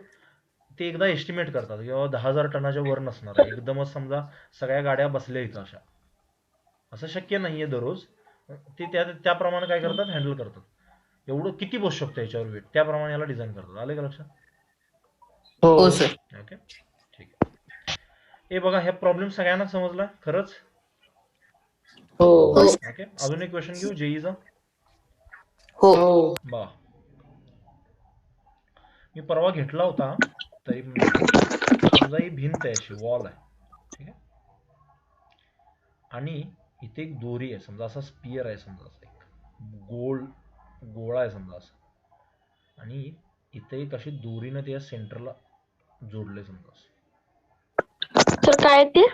ते एकदा एस्टिमेट करतात किंवा 10,000 टनाच्या वर नसणार आहे. एकदमच समजा सगळ्या गाड्या बसल्या इथं अशा, असं शक्य नाहीये दररोज. ते त्याप्रमाणे काय करतात, हँडल करतात. एवढं किती बसू शकतं याच्यावर वेट, त्याप्रमाणे याला डिझाईन करतात. आले का लक्षात? हो सर. ओके, ठीक आहे. हे बघा, ह्या प्रॉब्लेम सगळ्यांना समजला खरंच? हो ओके, अजून एक क्वेश्चन घेऊ जेईचा. हो बा मी परवा घेतला होता तरी पण बघा. समजा ही भिंत आहे, अशी वॉल आहे, ठीक आहे. आणि इथे एक दोरी आहे, समजा असा स्पियर आहे, समजा असा एक गोळा आहे समजा असा. आणि इथे एक अशी दोरीनं त्या सेंटरला जोडले समजा असं. तर काय ते?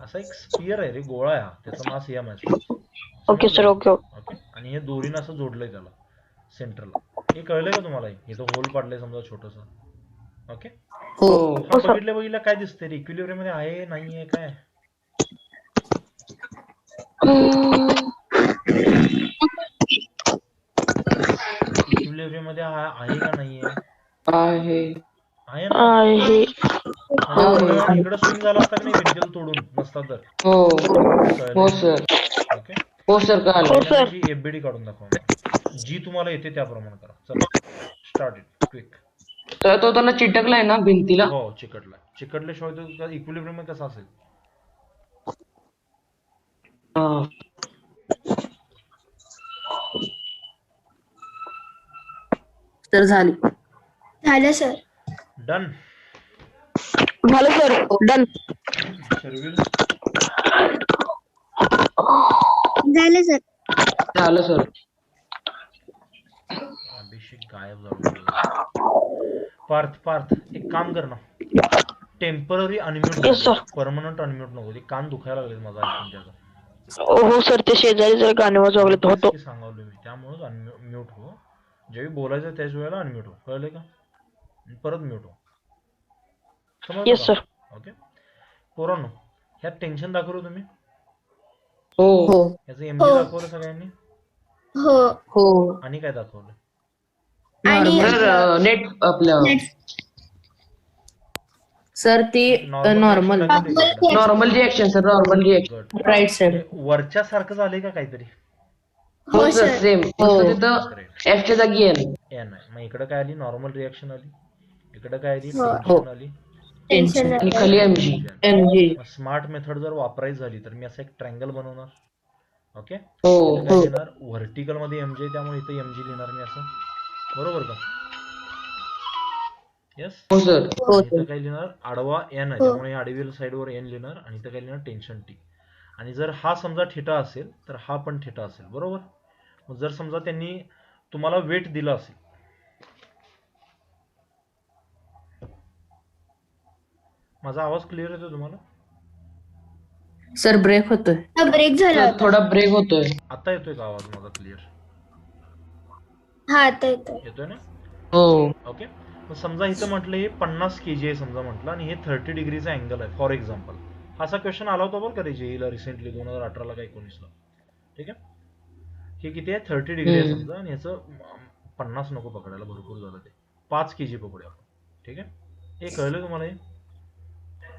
असा एक स्पियर आहे रे, गोळा आहे हा, त्याचा मास एम आहे समज. Okay sir, okay. ओके. आणि हे दोरीनं असं जोडलंय त्याला सेंटरला. हे कळलंय का तुम्हाला? इथं होल पाडलंय समजा छोटस. ओके. हो हा बघितल्या काय दिसतंय रे? इक्विलिब्रियम मध्ये आहे नाही आहे काय? इक्विलिब्रियम मध्ये आहे का नाहीये? आहे ना. इकडे स्विंग झाला असता की नाही भिंतीला तोडून, नसता तर. हो सर. ओके. हो सर कळालं. जी एफबीडी काढून दाखवा मला. जी तुम्हाला येते त्याप्रमाणे करा. चला स्टार्ट इट क्विक. तर तो त्याला चिटकलाय ना भिंतीला. हो, चिकटल्याशिवाय तो इक्विलिब्रियम कसा असेल? तर झाली. झालं सर. डन. झालं सर, डन. शर्विल झालं सर. झालं सर. अभिषेक गायब झाला. पार्थ एक काम कर ना, temporary unmute Yes, sir. Permanent unmute नको. ते कान दुखायला लागले माझा ऐकून त्याचा. हो सर, ते शेजारी जर गाणे वाजवले होतो. तेच सांगावलं मी, त्यामुळेच अनम्यूट हो. जेव्हा बोलायचं त्याच वेळेला अनम्यूट हो, कळले का? परत म्यूट हो. Yes sir. ओके. पोरांनो, ह्यात टेन्शन दाखवलं तुम्ही? हो याचं एमजी दाखवलं सगळ्यांनी? हो. हो आणि काय दाखवलं? आणि सर नेट आपलं सर ती normal normal reaction sir, normal reaction right side. वरच्या सारखं झालंय का काहीतरी? हो सर सेम. हो. तिथं एफ च्या जागी एन. एन आहे. मग इकडे काय आली? नॉर्मल रिएक्शन आली. इकडे काय आली? हो. टेन्शन आली. टेन्शन आणि खाली एमजी. एमजी. स्मार्ट मेथड जर वापरायची झाली तर मी असं एक ट्रायंगल बनवणार. ओके. हो काय लिहिणार? व्हर्टिकल मध्ये एमजे, त्यामुळे इथे एमजी लिहिणार मी असं. बरोबर का? येस. हो सर. इथं काय लिहिणार? आडवा एन आहे, त्यामुळे आडवी साईडवर एन लिहिणार. आणि इथं काय लिहिणार? Tension T. आणि जर हा समजा थिटा असेल तर हा पण थिटा असेल. बरोबर. मग जर समजा त्यांनी तुम्हाला वेट दिला असेल, माझा आवाज क्लिअर येतो तुम्हाला? सर ब्रेक होतोय. ब्रेक झाला. थोडा ब्रेक होतोय. आता येतोय का आवाज माझा क्लिअर? हा, आता येतोय ना? हो ओके. मग समजा इथं म्हटलं हे 50 kg आहे समजा म्हटलं, आणि हे 30 डिग्रीचा अँगल आहे फॉर एक्झाम्पल. असा क्वेश्चन आला होता बरं का रे जेईला रिसेंटली 2018 का 19ला. ठीक आहे. हे किती आहे? 30 डिग्री आहे समजा, आणि ह्याचं 50 नको पकडायला, भरपूर झालं ते. 5 kg पकडूया आपण. ठीक आहे. हे कळलं तुम्हाला? हे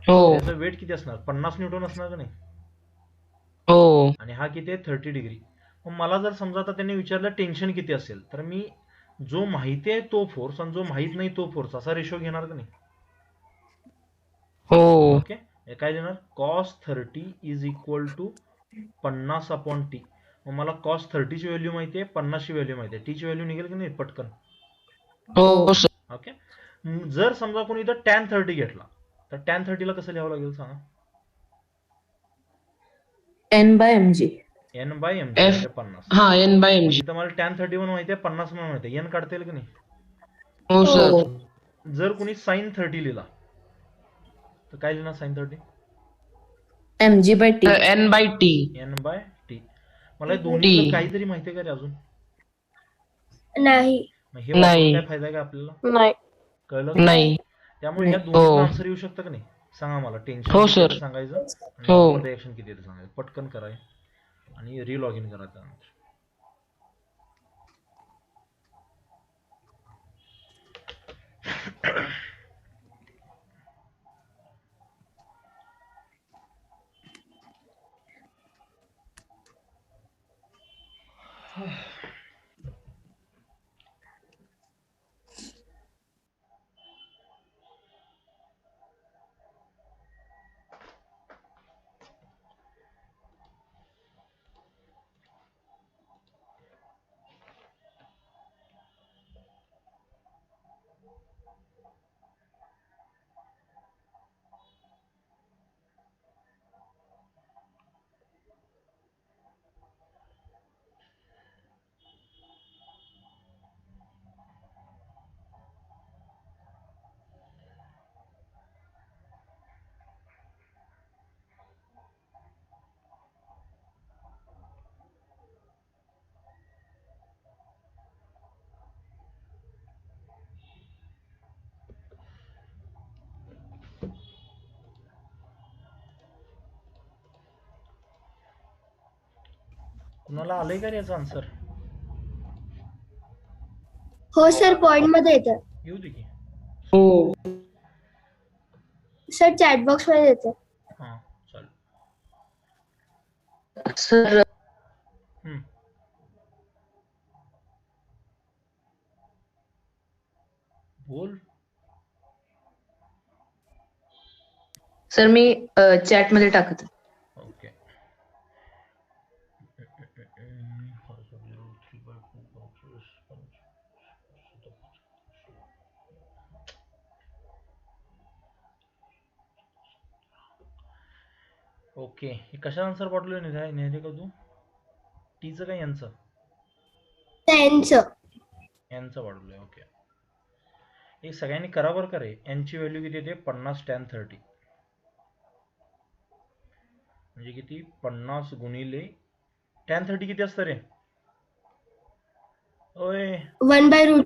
हो त्याचं वेट किती असणार? 50 न्यूटन असणार का नाही? हो. आणि हा किती आहे? 30 डिग्री. मग मला जर समजा आता त्यांनी विचारलं टेन्शन किती असेल, तर मी जो माहिती आहे तो फोर्स आणि जो माहित नाही तो फोर्स असा रेशो घेणार का नाही? हो. ओके. हे काय देणार? cos 30 is equal to 50 upon T. मग मला cos 30 ची व्हॅल्यू माहिती आहे, 50 ची व्हॅल्यू माहिती आहे. टी ची व्हॅल्यू निघेल की नाही पटकन? हो सर. ओके. जर समजा कोणी इथं tan 30 घेतला तर tan 30 ला कसं लिहावं लागेल सांगा? N by mg. n by M म्हणजे 50. हा एन बाय एमजी. इथं मला tan 31 माहिती आहे, 50 म्हणून माहिती आहे. n काढता येईल की नाही? हो सर. जर कोणी sin 30 लिहिला तर काय लिहिणार sin 30? mg/t. n/t. n/t. मला हे दोन्हीतलं काहीतरी माहिती आहे का रे अजून? नाही. मग हे वापरून नाही. काय फायदा आहे का आपल्याला? नाही. कळलं का? नाही. त्यामुळे ह्या हो. दोन्हीतलं आन्सर येऊ शकतं का नाही? सांगा मला. टेन्शन हो, किती आहे सर. ते सांगायचं आणि हो. नॉर्मल रिएक्शन किती आहे ते सांगायचं. पटकन कराय आणि रिलॉग इन करा त्यानंतर. कुणाला आलंय का रे याचा आन्सर? हो सर, पॉइंट मध्ये येतं. येऊ दे की. हो. सर चॅट बॉक्स मध्ये येतं. हा चालेल. सर हम्म. बोल. सर मी चॅट मध्ये टाकत आहे. ओके. ओके, हे कशा आन्सर पाठवलं नेहरे का तू? टीचं काय यांचं? त्यांचं. यांचं पाठवलंय. ओके, हे सगळ्यांनी करा बरं का रे. यांची व्हॅल्यू किती येते? 50 tan 30 म्हणजे किती? 50 गुणिले tan 30 किती असतं रे? ओय 1/√3.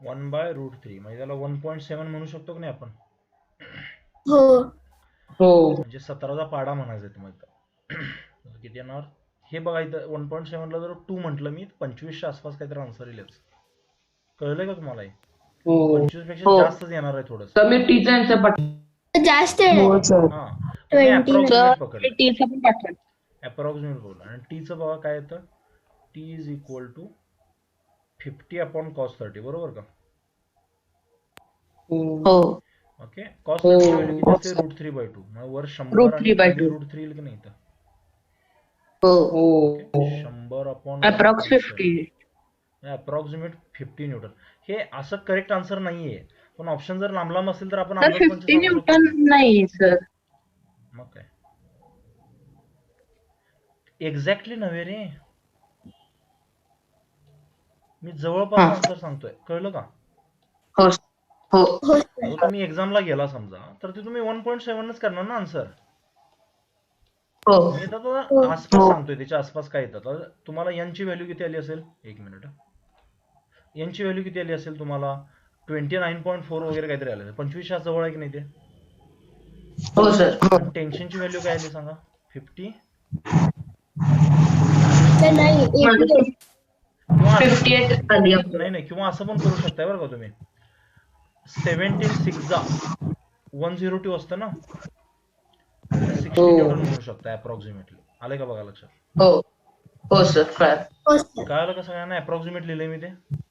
1/√3 म्हणजे त्याला 1.7 म्हणू शकतो की नाही आपण? हो. हो. म्हणजे 17चा पाडा म्हणायचा आहे तुम्हाला. किती येणार? हे बघा इथं 1.7ला जर 2 म्हटलं मी 25च्या आसपास काहीतरी आन्सर येईल. कळलंय का तुम्हाला? हे हो. 25 पेक्षा हो. जास्तच येणार आहे थोडस. तर मी टीचा आन्सर पाठवतो. जास्त येणार. सर. हा, 20 अप्रॉक्सिमेट पकडलं. टीचा पण पाठवा. अप्रॉक्सिमेट बोलला. आणि टीचं बघा काय येतं? T is equal to 50/cos 30 बरोबर का? हो. ओके, cos हो. 30 व्हॅल्यू किती असते? √3/2. मग वर 100 आणि √3/2. खाली √3 येईल की नाही इथं? हो. हो. 100/√3. अप्रॉक्स 50. Approximate 50 Newton. हे असं करेक्ट आन्सर नाहीये, पण ऑप्शन जर लांब लांब असेल तर आपण सर अंदाजपंच 50 सांगू शकतो न्यूटन ना. नाही सर. मग काय, एक्झॅक्टली नव्हे रे, मी जवळपास आन्सर सांगतोय. कळलं का? हो. हो. हो आता तुम्ही एक्झामला गेला समजा, तर ते तुम्ही 1.7च करणार ना आन्सर. हो. मी आता आसपास सांगतोय, त्याच्या आसपास काय येतात. आता तुम्हाला यांची व्हॅल्यू किती आली असेल? एक मिनिट. यांची व्हॅल्यू किती आली असेल तुम्हाला? 29.4 वगैरे काहीतरी आलं. 25च्या जवळ आहे की नाही ते? हो सर. आणि टेन्शनची व्हॅल्यू काय आली सांगा? 50 तर नाही. किंवा 58 आली आपल्याला. नाही नाही, किंवा असं पण करू शकताय बरं का तुम्ही. 17/6 102 असतं ना, 60 न्यूटन म्हणू शकता अप्रॉक्सिमेटली. आले का बघा लक्षात? हो. हो सर. हो सर. कळालं का सगळ्यांना? अप्रॉक्सिमेट लिहिलंय मी ते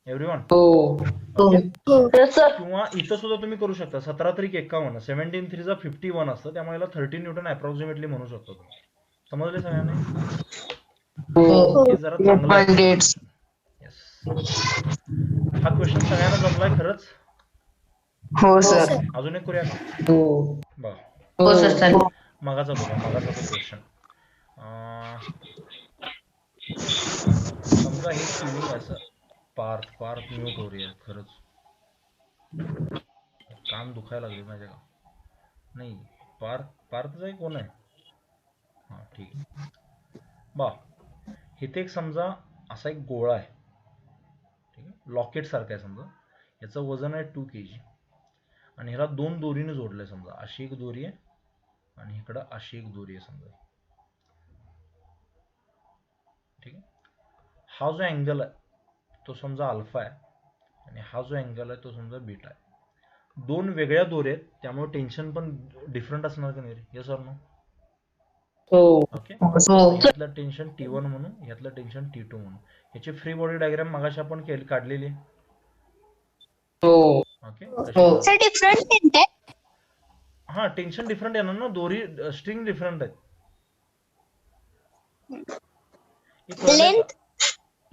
एव्हरीवन. हो. किंवा इथं सुद्धा तुम्ही करू शकता. 17 त्रिक 51, 17 3 51 असतं, त्यामुळे याला 30 न्यूटन अप्रॉक्सिमेटली म्हणू शकतो तुम्ही. समजले सगळ्यांना? हे जरा चांगलं आहे. येस, हा क्वेश्चन सगळ्यांना जमलाय खरंच? हो सर. अजून एक करूया का? हो. बघा, हो सर चालेल. मगाचा बघा, मगाचा तो क्वेश्चन. समजा हे सीलिंग असं पार्थ म्यूट हो रही है. खरंच कान दुखायला लागले माझ्या का? नाही, पार्थचा कोण आहे? ठीक आहे बा. इथे एक समजा असा एक गोळा आहे, ठीक आहे, लॉकेट सारखा आहे समजा. याचं वजन आहे 2 kg आणि ह्याला 2 दोरीने जोडलंय. समजा अशी एक दोरी आहे आणि इकडं अशी एक दोरी आहे समजा, ठीक आहे. हा जो अँगल आहे तो समजा अल्फा आहे आणि हा जो अँगल आहे तो समजा बीटा आहे. 2 वेगळ्या दोऱ्या आहेत त्यामुळे टेन्शन पण डिफरंट असणार का नाही रे? Yes or no? ओके. यातलं टेन्शन T1 म्हणून, यातलं टेन्शन T2 म्हणून. याची फ्री बॉडी डायग्राम मगाशी आपण काढलेली आहे. ओके. सर डिफरंट लेंथ आहे. हा टेन्शन डिफरंट येणार ना, दोरी स्ट्रिंग डिफरंट आहेत.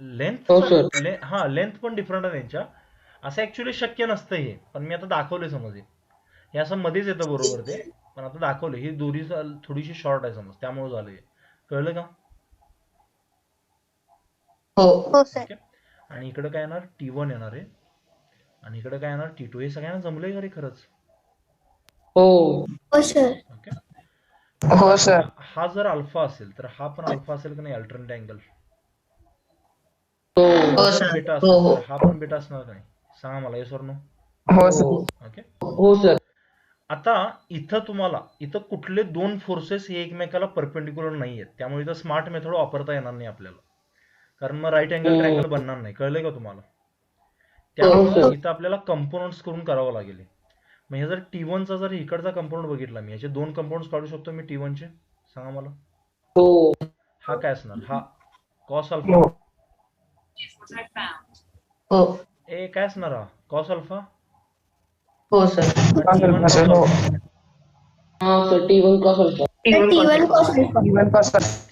लेंथ लेंथ हा लेंथ पण डिफरंट आहे त्यांच्या. असं ऍक्च्युली शक्य नसतं हे, पण मी आता दाखवलंय. समज हे असं मध्येच येतं बरोबर ते, पण आता दाखवलं. ही दोरी थोडीशी शॉर्ट आहे समज, त्यामुळे झालं हे. कळलं का? हो सर. ओके. आणि इकडे काय येणार? T1 येणार आहे आणि इकडे काय येणार? T2. हे सगळ्यांना जमलंय का रे खरंच? हो सर. ओके. हो सर. हा जर अल्फा असेल तर हा पण अल्फा असेल का नाही? Alternate angle. बेटा असेल तर हा पण बेटा असणार का नाही? सांगा मला, येस ऑर नो? हो सर. ओके. हो सर. आता इथं तुम्हाला इथं कुठले दोन फोर्सेस हे एकमेकाला परपेंडिक्युलर नाही आहेत, त्यामुळे इथं स्मार्ट मेथड वापरता येणार नाही आपल्याला, कारण मग राईट अँगल ट्रायंगल बनणार नाही. कळलंय का तुम्हाला? त्यामुळे इथं आपल्याला कंपोनंट्स करून करावं लागेल. मग हे जर T1 चा जर इकडचा कंपोनंट बघितला मी, याचे 2 कंपोनंट्स काढू शकतो मी T1 चे? सांगा मला. हा काय असणार? हा कॉस अल्फा. ए काय असणार? हा कॉस अल्फा. हो सर.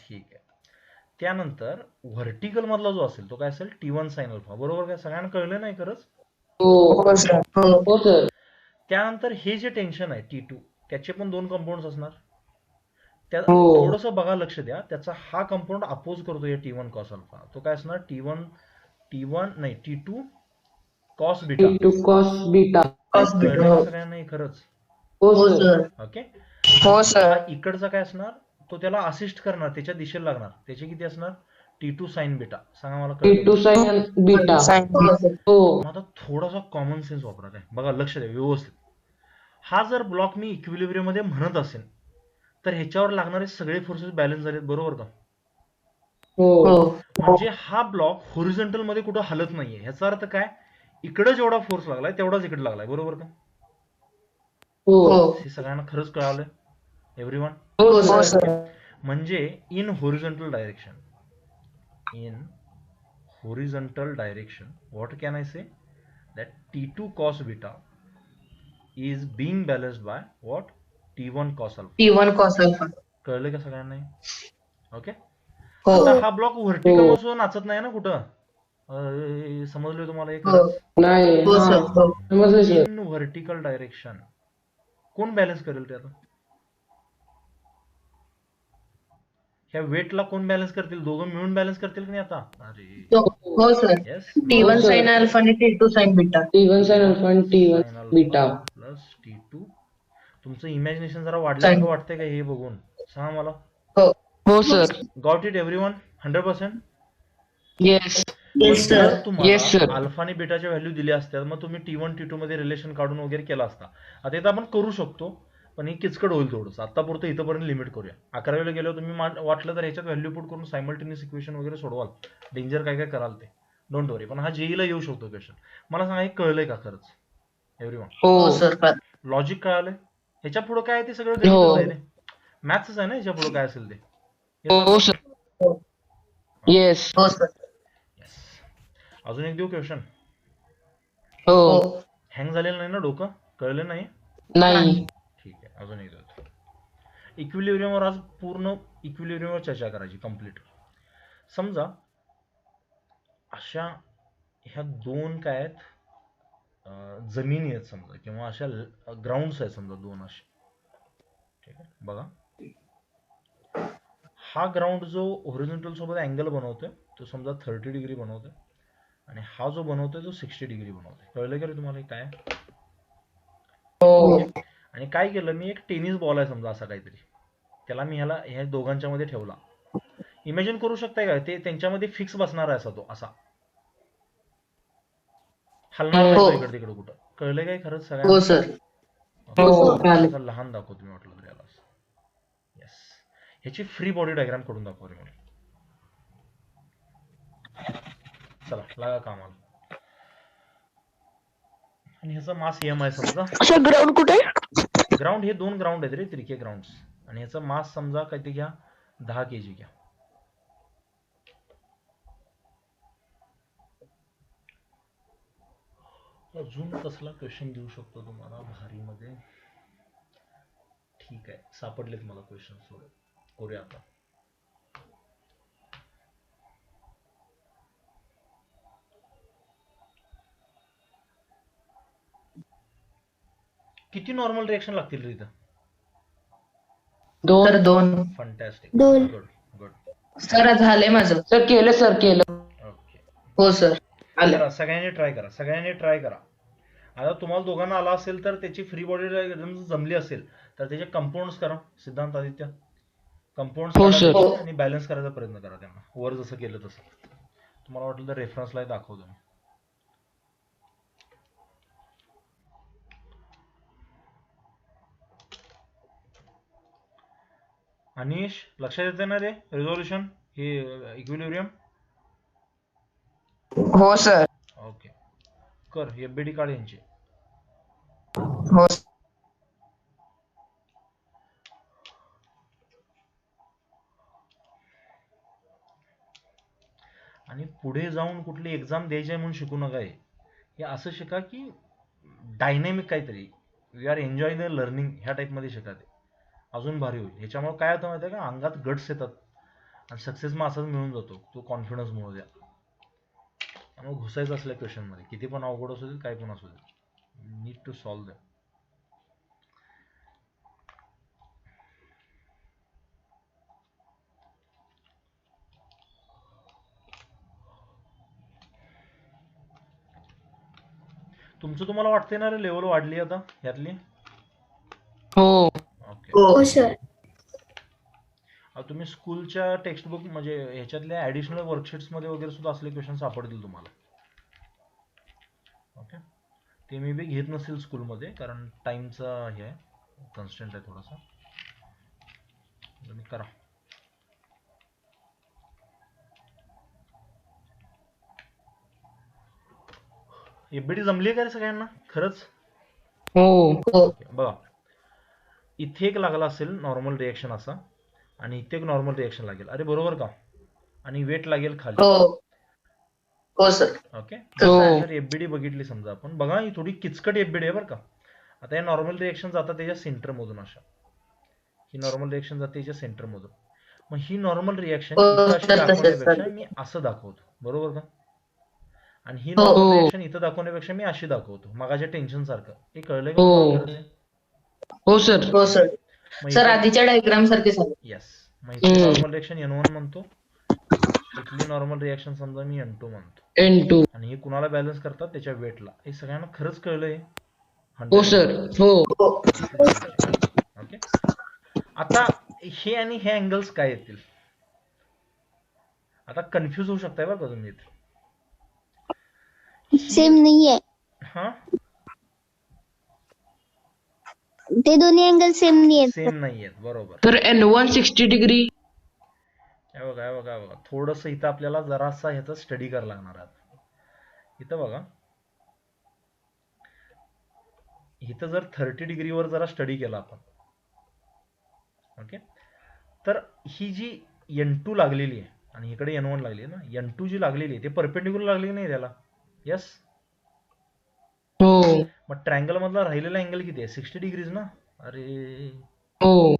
ठीक आहे. त्यानंतर व्हर्टिकल मधला जो असेल तो काय असेल? T1 sine alpha. बरोबर काय? सगळ्यांना कळलं नाही खरंच? हो सर. त्यानंतर हे जे टेन्शन आहे T2, त्याचे पण 2 कंपाऊंड्स असणार. त्या थोडंसं बघा, लक्ष द्या. त्याचा हा कंपाऊंड अपोज करतो या T1 कॉस अल्फा. तो काय असणार? T2 cos beta. सगळ्यांना खरंच? ओके. हो सर. इकडचा काय असणार? तो त्याला असिस्ट करणार, त्याच्या दिशेला लागणार. त्याचे किती असणार? T2 sign beta. सांगा मला. आता थोडासा कॉमन सेन्स वापरा. काय बघा, लक्ष द्या व्यवस्थित. हा जर ब्लॉक मी इक्विलिब्रियम मध्ये म्हणत असेल तर ह्याच्यावर लागणारे सगळे फोर्सेस बॅलन्स झालेत. बरोबर का? म्हणजे हा ब्लॉक होरिझॉन्टल मध्ये कुठं हलत नाहीये. ह्याचा अर्थ काय? इकडे जेवढा फोर्स लागलाय तेवढाच इकडे लागलाय. बरोबर का? हे सगळ्यांना खरंच कळालंय? एव्हरीवन? म्हणजे in horizontal direction what can I say? That T2 cos beta is being balanced by what? T1 cos alpha. कळलं का सगळ्यांना? ओके. आता हा ब्लॉक व्हर्टिकल असो नाचत नाही ना कुठं? समजलं तुम्हाला? एक इन व्हर्टिकल डायरेक्शन कोण बॅलन्स करेल ते? आता ह्या वेटला कोण बॅलन्स करतील? दोघं मिळून बॅलन्स करतील की नाही आता? अरे हो सर. T1 साइन अल्फा आणि T2 sign beta. Plus T2. तुमचं इमॅजिनेशन जरा वाढल्यासारखं वाटतंय का हे बघून? सांगा मला. हो sir. Got it everyone? 100%? Yes. जर तुम्हाला Yes, sir. अल्फा आणि बीटाच्या व्हॅल्यू दिल्या असत्या मग तुम्ही T1 T2 मध्ये रिलेशन काढून वगैरे केला असता. आता इथं आपण करू शकतो, पण हे किचकट होईल थोडंसं. आतापुरतं इथंपर्यंत लिमिट करूया. 11वीला गेल्यावर तुम्ही वाटलं तर ह्याच्यात व्हॅल्यू पुट करून सायमल्टेनियस इक्वेशन वगैरे सोडवाल. डेंजर काय काय कराल ते डोंट वरी. पण हा जेईला येऊ शकतो क्वेश्चन. मला सांगा, हे कळलंय का खरंच एव्हरीवन? हो सर. लॉजिक कळालंय? ह्याच्या पुढे काय आहे ते सगळं गणितच आहे रे. मॅथ्सच आहे ना ह्याच्या पुढे काय असेल ते. हो सर. येस. अजून एक देऊ क्वेश्चन? हो. हँग झालेलं नाही ना डोकं? कळलं नाही? नाही. ठीक आहे, अजून एक देतो. इक्विलिब्रियमवर आज पूर्ण इक्विलिब्रियमवर चर्चा करायची कंप्लीट. समजा अशा ह्या 2 काय आहेत, जमिनी आहेत समजा, किंवा अशा ग्राउंड्स आहेत समजा 2 असे. ठीक आहे, बघा. हा ग्राउंड जो होरिझॉन्टल सोबत अँगल बनवतोय तो समजा 30 डिग्री बनवतोय आणि हा जो बनवतोय तो 60 डिग्री बनवतोय. कळलं का रे तुम्हाला काय? आणि काय केलं मी, एक टेनिस बॉल आहे समजा असा काहीतरी. त्याला मी ह्या दोघांच्या मध्ये ठेवला. इमॅजिन करू शकताय का ते त्यांच्यामध्ये फिक्स बसणार आहे असा तो असा हलणार नाही तो इकडे तिकडे कुठं. कळलं काय खरंच सगळ्यांना? हो सर. थोडासा लहान दाखवतो मी वाटलं तर याला. येस, ह्याची फ्री बॉडी डायग्राम करून दाखव रे मला. चला लागा कामाला. आणि ह्याचा मास एम आहे समजा. सर ग्राउंड कुठे? ग्राउंड हे 2 ग्राउंड आहेत रे, त्रिके ग्राउंड. आणि ह्याचा मास समजा काय ते घ्या 10 kg घ्या. अजून कसला क्वेश्चन देऊ शकतो तुम्हाला भारी मध्ये? ठीक आहे, सापडलेत मला क्वेश्चन. करूया आता. किती नॉर्मल रिएक्शन लागतील रे इथं? 2. फंटॅस्टिक, 2. Good good. सर झालंय माझं. सर केलं. ओके, हो सर आलं. करा सगळ्यांनी ट्राय करा. आता तुम्हाला दोघांना आला असेल तर त्याची फ्री बॉडी डायग्राम जमली असेल तर त्याचे कंपाऊंड्स करा. सिद्धांत आदित्य कंपाऊंड्स हो, करा सर. त्याचे आणि बॅलन्स करायचा प्रयत्न करा त्यांना. वर जसं केलं तसं. तुम्हाला वाटलं तर रेफरन्सला दाखवतो मी. अनिश लक्षात येते ना रे रिझोल्युशन हे इक्विलिब्रियम? हो सर. ओके, कर एफबीडी काढ यांचे. हो आणि पुढे जाऊन कुठली एक्झाम द्यायची आहे म्हणून शिकू नका. हे असं शिका की डायनॅमिक काहीतरी, we are enjoy the learning ह्या टाईपमध्ये शिका. ते अजून भारी होईल. ह्याच्यामुळे काय होतं माहिती आहे का, अंगात गट्स येतात आणि सक्सेस मग असाच मिळून जातो. तो कॉन्फिडन्स मिळू द्या. त्यामुळे घुसायचं असल्या क्वेश्चनमध्ये किती पण अवघड असू दे काय पण असू दे, नीड टू सॉल्व दॅम. तुमचं तुम्हाला वाटतंय ना रे लेवल वाढली आता यातली? हो ओके. हो सर. तुम्ही स्कूलच्या टेक्स्टबुक म्हणजे ह्याच्यातल्या ऍडिशनल वर्कशीट्स मध्ये वगैरे सुद्धा असले क्वेश्चन सापडतील तुम्हाला. ओके, ते मी बी घेत नसेल स्कूलमध्ये कारण टाइमचा हे आहे, कन्स्टंट आहे थोडासा. तुम्ही करा. एफबीडी जमली का रे सगळ्यांना खरंच? हो बघा, इथे एक लागला असेल नॉर्मल रिएक्शन असा आणि इथे एक नॉर्मल रिएक्शन लागेल. अरे बरोबर का? आणि वेट लागेल खाली. हो सर. ओके, हो. जर एफबीडी बघितली समजा आपण, बघा ही थोडी किचकट एफबीडी आहे बरं का. आता या नॉर्मल रिएक्शन जातात त्याच्या सेंटर मधून अशा. ही नॉर्मल रिएक्शन जाते त्याच्या सेंटर मधून. मग ही नॉर्मल रिएक्शन इथं अशी दाखवण्यापेक्षा मी असं दाखवतो, बरोबर का? आणि ही नॉर्मल रिएक्शन इथं दाखवण्यापेक्षा मी अशी दाखवतो, मगाच्या टेन्शन सारखं. हे कळलंय का तुम्हाला? हो सर. हो सर. सर आधीच्या डायग्राम सारखे झाले. येस, मग इथली नॉर्मल रिएक्शन N1 म्हणतो, इथली नॉर्मल रिएक्शन समजा मी N2 म्हणतो. N2. आणि हे कुणाला बॅलन्स करतात त्याच्या वेटला. हे सगळ्यांना खरंच कळलंय? हो सर. हो ओके, आता हे आणि हे अँगल्स काय येतील? आता कन्फ्यूज होऊ शकताय बरं का तुम्ही इथे. सेम नाहीये हा, ते दोन्ही अँगल सेम नाहीयेत. सेम नाहीयेत, बरोबर. तर N1 60 डिग्री. हे बघा थोडस इथं आपल्याला जरासा ह्याचा स्टडी करायला लागणार आहे. इथं बघा, इथं जर 30 डिग्रीवर जरा स्टडी केला आपण, ओके, तर ही जी N2 लागलेली आहे आणि इकडे N1 लागली आहे ना, N2 जी लागलेली आहे ते परपेंडिक्युलर लागली नाही त्याला. यस. हो मग ट्रायंगल मधला राहिलेला अँगल किती आहे? 60 डिग्रीज ना. अरे हो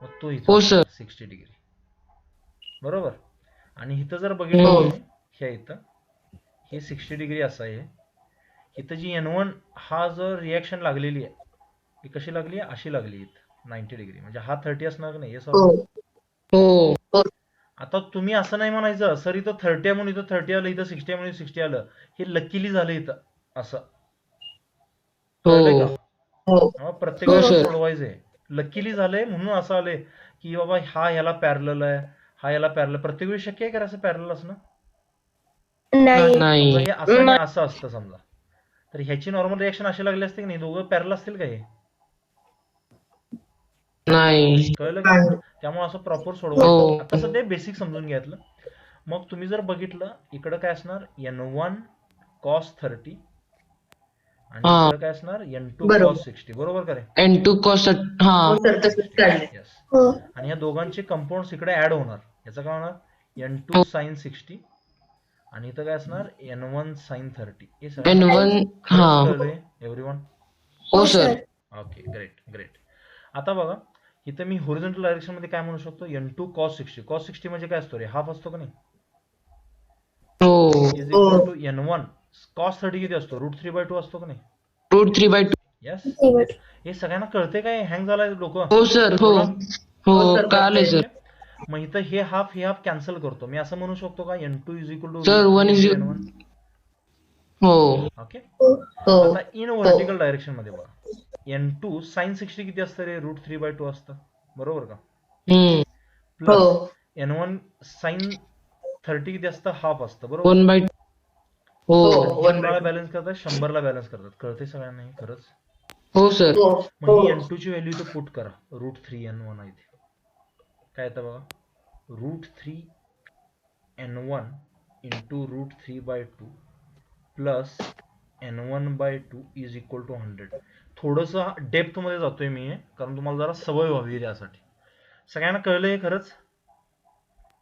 मग तो हो इथं सर. 60 डिग्री, बरोबर. आणि इथं जर बघितलं तुम्ही, ह्या इथं हे 60 डिग्री असं आहे. इथं जी N1 हा जर रिएक्शन लागलेली आहे, ही कशी लागली आहे? अशी लागली इथं 90 डिग्री. म्हणजे हा 30 असणार की नाही? हे हो आता तुम्ही असं नाही म्हणायचं सर इथं 30 आहे म्हणून इथं 30 आलं, इथं 60 आहे म्हणून 60 आलं. हे लकीली झालं इथं असं. कळलंय का? हो प्रत्येक वेळेला सर. सोडवायचंय. लकीली झालंय म्हणून असं आलंय की बाबा हा ह्याला पॅरलल आहे, हा याला पॅरलल. प्रत्येक वेळी शक्य आहे का असं पॅरलल असणं? समजा नाही. हे असं आणि असं असतं समजा, तर ह्याची नॉर्मल रिएक्शन अशी लागली असते की नाही, दोघं पॅरल असतील का हे? नाही. कळलं का? त्यामुळे असं प्रॉपर सोडवायचं. आता सध्या बेसिक समजून घ्यायचं. मग तुम्ही जर बघितलं इकडं काय असणार, n1 cos 30 आणि हा. इकडं काय असणार, n2 बरोबर. cos 60. बरोबर का रे? N2 cos हा. हो सर तसंच काढले. येस. आणि या दोघांचे कंपाऊंड्स इकडे ऍड होणार. याचं काय होणार, n2 sin 60 आणि इथं काय असणार, n1 sin 30. हे सगळ्यांना N1 खरंच हा. कळलंय एव्हरीवन? हो सर. Okay, great great. आता बघा इथं मी होरिझोंटल डायरेक्शन मध्ये काय म्हणू शकतो, n2 cos 60. cos 60 म्हणजे काय असतो रे, हाफ असतो का नाही? हो. Is equal to n1 cos 30 किती असतो, √3/2 असतो का नाही? √3/2. यस. हे सगळ्यांना कळते काय? हँग झालाय लोक? हो सर. हो. हो कळालंय सर. मग इथं हे हाफ कॅन्सल करतो मी, असं म्हणू शकतो का, n2 is equal to sir 1 is n1? हो. ओके. हो आता इन व्हर्टिकल डायरेक्शन मध्ये बघा, n2 sin 60 किती असतं रे, √3/2 असतं. बरोबर का? हम्म. प्लस n1 sin 30 किती असतं, हाफ असतं. बरोबर? 1/2. हो. हे कोणाला बॅलन्स करतात, 100 ला बॅलन्स करतात. कळते सगळ्यांना हे खरंच? हो सर. मग ही n2 ची व्हॅल्यू इथं पुट करा, √3n1 आहे इथे. काय येतं बघा, √3n1 into √3/2 plus n1/2 is equal to 100. थोडंसं डेप्थ मध्ये जातोय मी कारण तुम्हाला जरा सवय व्हावी यासाठी. सगळ्यांना कळलंय खरंच?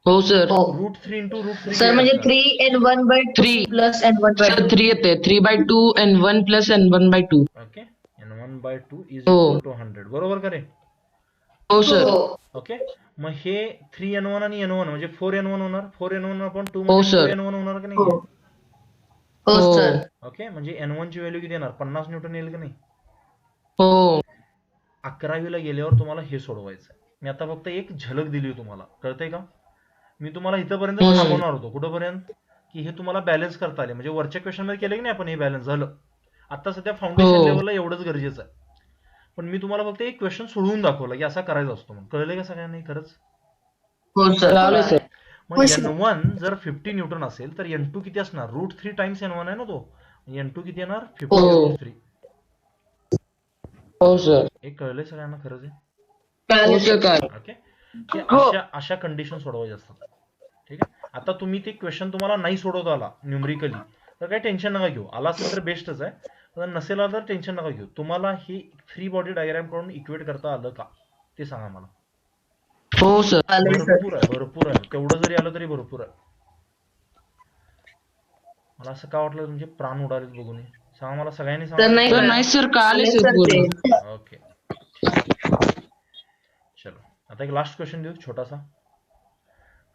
हो सर. √3 इंटू √3 सर म्हणजे 3n1/2 प्लस सर n1/2. 3 येते, 3/2 n1 plus n1/2. Okay. n1/2 is हो. Equal to 100. बरोबर का रे? हो सर. ओके. मग हे 3n1 आणि n1 म्हणजे 4n1 होणार. 4n1 आपण 2 हो मध्ये सर. 2n1 होणार का नाही? हो सर. ओके. म्हणजे n1 ची व्हॅल्यू किती येणार, 50 न्यूटन येईल का नाही? हो. 11वीला गेल्यावर तुम्हाला हे सोडवायचं आहे. मी आता फक्त एक झलक दिली तुम्हाला, कळतंय का? मी तुम्हाला इथंपर्यंत थांबवणार होतो. कुठंपर्यंत, की हे तुम्हाला बॅलन्स करता आले. म्हणजे वरच्या क्वेश्चन मध्ये केलं की नाही आपण, हे बॅलन्स झालं. आता सध्या फाउंडेशन लेवलला एवढंच गरजेचं आहे. पण मी तुम्हाला फक्त एक क्वेश्चन सोडवून दाखवला की असा करायचा असतो. मग कळलंय का सगळ्यांना खरंच? हो सर. कळालं सर. मग n1 जर 50 न्यूटन असेल तर n2 किती असणार, √3 टाइम्स n1 आहे ना तो. n2 किती येणार, 50 √3. हो सर. हे कळलंय सगळ्यांना खरंच आहे? हो सर काय. ओके. हे अशा कंडिशन सोडवायचे असतात. ठीक आहे. आता तुम्ही ते क्वेश्चन तुम्हाला नाही सोडवता आला न्यूमरिकली तर काही टेन्शन नका घेऊ. आला असेल तर बेस्टच आहे, पण नसेल आला तर टेन्शन नका घेऊ. तुम्हाला ही 3 बॉडी डायग्राम कडून इक्वेट करता आलं का ते सांगा मला. हो सर. भरपूर आहे, भरपूर आहे. तेवढं जरी आलं तरी भरपूर आहे. मला असं का वाटलं तुमचे प्राण उडालेत बघून? सांगा मला, सगळ्यांनी सर सांगा. नाही सर कळाले सर पूर्ण. ओके. चलो आता एक लास्ट क्वेश्चन देऊ छोटासा.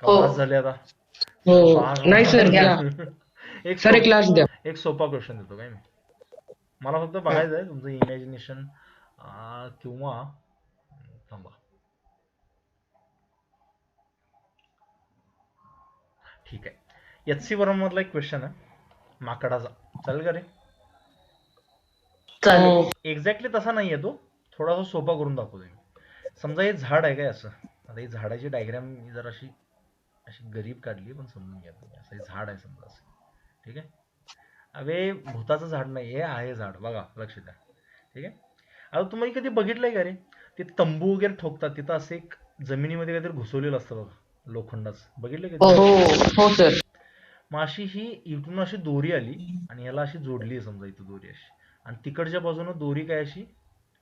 पास झाले आता. हो. नाही सर द्या. सर एक लास्ट द्या. एक सोपा क्वेश्चन देतो काय मी. मला फक्त बघायचं आहे तुमचं इमॅजिनेशन किंवा थांबा. ठीक आहे. HC वर्म मधला एक क्वेश्चन आहे माकडाचा. चालेल का रे? चालेल. एक्झॅक्टली तसा नाही आहे तो, थोडासा सोपा करून दाखवतोय मी. समजा हे झाड आहे काय असं. आता ही झाडाची डायग्राम मी जर अशी अशी गरीब काढली, पण समजून घ्या तुम्ही. असं हे झाड आहे समजा असं. ठीक आहे. अबे भूताचं झाड नाही, हे आहे झाड. बघा लक्ष द्या. ठीक आहे. आता तुम्ही कधी बघितलंय का रे, ते तंबू वगैरे ठोकतात तिथं असं एक जमिनीमध्ये काहीतरी घुसवलेलं असतं बघा, लोखंडाचं. बघितलं का? हो सर. मग अशी ही इकडून अशी दोरी आली आणि याला अशी जोडली आहे समजा, इथं दोरी अशी, आणि तिकडच्या बाजूनं दोरी काय अशी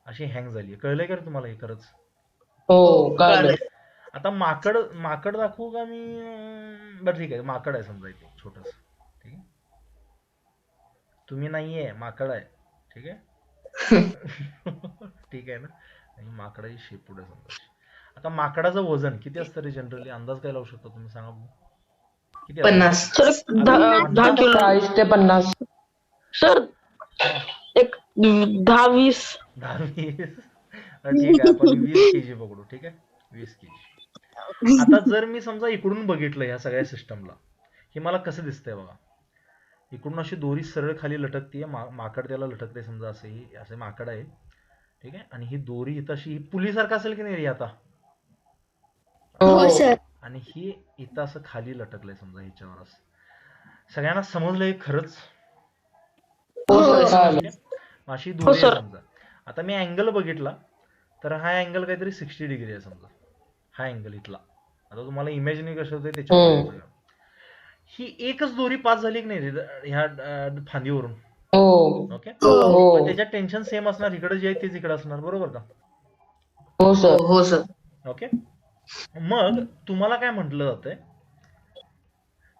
अशी हँग झाली आहे. कळलंय का रे तुम्हाला हे खरंच? हो कळालं. आता माकड दाखवू का मी? बरं ठीक आहे, माकड आहे समजा इथे छोटस. ठीक आहे. तुम्ही नाहीये, माकड आहे. ठीक आहे. ठीक आहे ना. आणि माकडाची शेपूट आहे समजा. आता माकडाचं वजन किती असतं रे जनरली? अंदाज काय लावू शकता तुम्ही, सांगा बघू. किती 50. Sir 10 kilo. 40 ते 50. सर एक 10-20. 10-20. ठीक आहे, आपण 20 kg पकडू. ठीक आहे, 20 kg. आता जर मी समजा इकडून बघितलं ह्या सगळ्या सिस्टमला, हे मला कसं दिसतंय बघा. इकडून अशी दोरी सरळ खाली लटकतीये, माकड त्याला लटकते समजा. असे माकड आहे ठीक आहे. आणि ही दोरी इथं अशी पुलीसारखं असेल की नाही रे आता, हो सर. आणि ही इथं असं खाली लटकलंय समजा ह्याच्यावर असं. सगळ्यांना समजलंय खरंच? हो सर कळालं. ठीक आहे. अशी दोरी आहे समजा. आता मी अँगल बघितला तर हा अँगल काहीतरी 60 डिग्री आहे समजा, हा अँगल इथला. आता तुम्हाला इमॅजिन कसं होतं त्याच्यावर. ही एकच दोरी पास झाली की नाही रे ह्या फांदीवरून. हो ओके. हो त्याच्यात टेन्शन सेम असणार, इकडे जे आहे तेच इकडे असणार, बरोबर का? हो सर. हो सर. ओके. मग तुम्हाला काय म्हटलं जातंय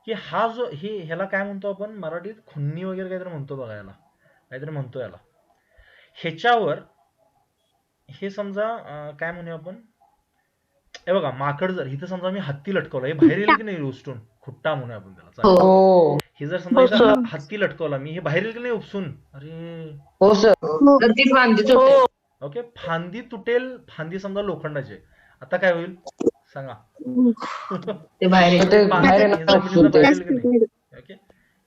की हा जो ह्याला काय म्हणतो आपण मराठीत, खुन्नी वगैरे काहीतरी म्हणतो बघा, याला काहीतरी म्हणतो याला. ह्याच्यावर हे समजा काय म्हणूया आपण, हे बघा माकड जर इथं समजा मी हत्ती लटकवला, हे बाहेर येईल की नाही उचटून, खुट्टा म्हणूया आपण त्याला, चालेल. हो हे जर समजा इथं हत्ती लटकवला मी, हे बाहेर येईल की नाही उपसून, अरे हो सर. तर ती फांदी तुटेल. ओके. फांदी तुटेल, फांदी समजा लोखंडाची आहे. आता काय होईल सांगा? ते बाहेर येईल. ते फांदी बाहेर हे येणार जमिनीतनं उपसून ते. बाहेर येईल की नाही? ओके.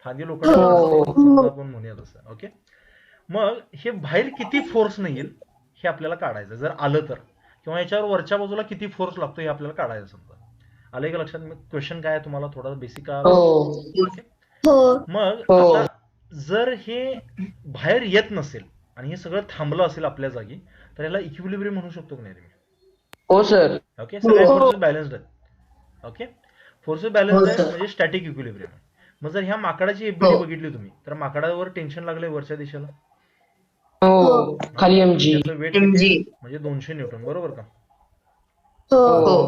फांदी लोखंडाची समजा आपण म्हणूया तसं. ओके. मग हे बाहेर किती फोर्स नाही येईल हे आपल्याला काढायचं जर आलं तर, किंवा याच्यावर वरच्या बाजूला किती फोर्स लागतो हे आपल्याला काढायचं समजा. आलंय का लक्षात? क्वेश्चन काय आहे तुम्हाला थोडा बेसिक का? मग आता जर हे बाहेर येत नसेल आणि हे सगळं थांबलं असेल आपल्या जागी, तर याला इक्विलिब्रियम म्हणू शकतो की नाही तुम्ही? हो सर. ओके. सगळे फोर्सेस बॅलन्स्ड आहेत. ओके. फोर्सेस बॅलन्स्ड आहेत म्हणजे स्टॅटिक इक्विलिब्रियम. मग जर ह्या माकडाची एफबीडी बघितली तुम्ही, तर माकडावर टेन्शन लागलंय वरच्या दिशेला, हो खाली एमजी. त्याचं वेट म्हणजे 200 न्यूटन, बरोबर का? हो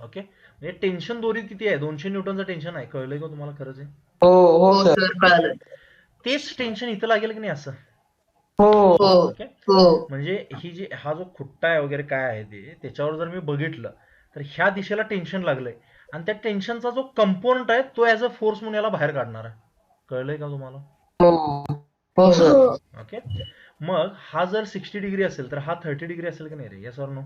ओके. म्हणजे टेन्शन दोरीत किती आहे? 200 न्यूटनचं टेन्शन आहे. कळलंय का तुम्हाला? खरंच आहे. हो हो सर. सर कळालं. तेच टेन्शन इथं लागेल की नाही असं? हो ओके. हो म्हणजे ही जी हा जो खुट्टा आहे वगैरे काय आहे ते, त्याच्यावर जर मी बघितलं तर ह्या दिशेला टेन्शन लागलंय, आणि त्या टेन्शनचा जो कंपोनंट आहे तो ऍज अ फोर्स म्हणून याला बाहेर काढणार आहे. कळलंय का तुम्हाला? हो सर. ओके. मग हा जर 60 डिग्री असेल तर हा 30 डिग्री असेल की नाही रे? Yes or no?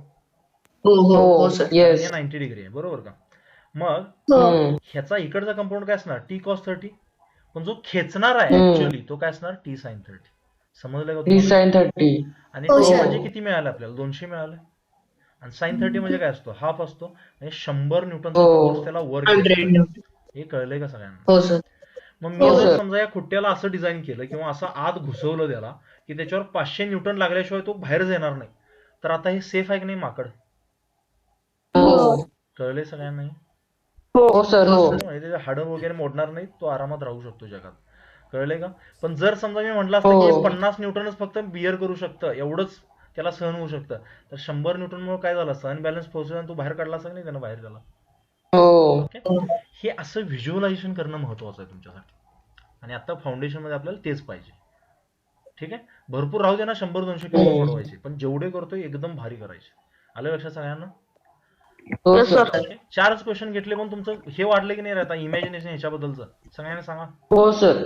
हो हो हो सर. येस. 90 डिग्री आहे, बरोबर का? मग ह्याचा इकडचा कंपाऊंड काय असणार? T cos 30. पण जो खेचणार आहे ऍक्च्युअली तो काय असणार? T sine 30. समजलं का टी तुम्हाला? साइन 30. आणि टी म्हणजे किती मिळालं आपल्याला? 200 मिळालं. आणि साइन 30 म्हणजे काय असतो? हाफ असतो. म्हणजे 100 न्यूटनचा फोर्स त्याला वर खेचतोय. हे कळलंय का सगळ्यांना? हो सर. मग मी जर समजा या खुट्ट्याला असं डिझाईन केलं किंवा असं आत घुसवलं त्याला की त्याच्यावर 500 न्यूटन लागल्याशिवाय तो बाहेरच येणार नाही, तर आता हे सेफ आहे की नाही माकड? कळलंय सगळ्यांना? हो सर. हो म्हणजे त्याचे हाडं वगैरे मोडणार नाही, तो आरामात राहू शकतो जगात. कळलंय का? पण जर समजा मी म्हटलं असतं की 50 न्यूटनच फक्त बिअर करू शकतं, एवढंच त्याला सहन होऊ शकतं, तर 100 न्यूटन मुळे काय झालं असतं? अनबॅलन्स फोर्स तू बाहेर काढला असं नाही त्यानं बाहेर त्याला. ओके. हे असं व्हिज्युअलायझेशन करणं महत्वाचं आहे तुमच्यासाठी, आणि आता फाउंडेशन मध्ये आपल्याला तेच पाहिजे. ठीक आहे. भरपूर राहू दे ना, 100-200 किलो पडवायचे, पण जेवढे करतोय एकदम भारी करायचे. आलं लक्षात सगळ्यांना? ओके. 4च क्वेश्चन घेतले, पण तुमचं हे वाढलं की नाही आता इमॅजिनेशन ह्याच्याबद्दलचं? सगळ्यांना सांगा. हो सर.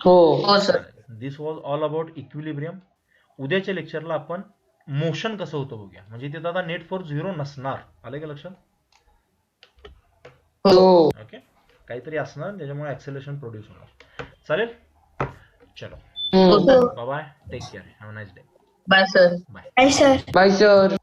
हो sir. This was all about equilibrium. उद्याच्या लेक्चरला आपण मोशन कसं होतं बघूया. म्हणजे तिथं आता नेट फोर्स 0 नसणार. आलं का लक्षात? ओके. काहीतरी असणार त्याच्यामुळे ऍक्सेलरेशन प्रोड्यूस होणार. चालेल. चलो bye bye. Take care. Have a nice day. Bye sir. Bye. Bye sir. Bye sir.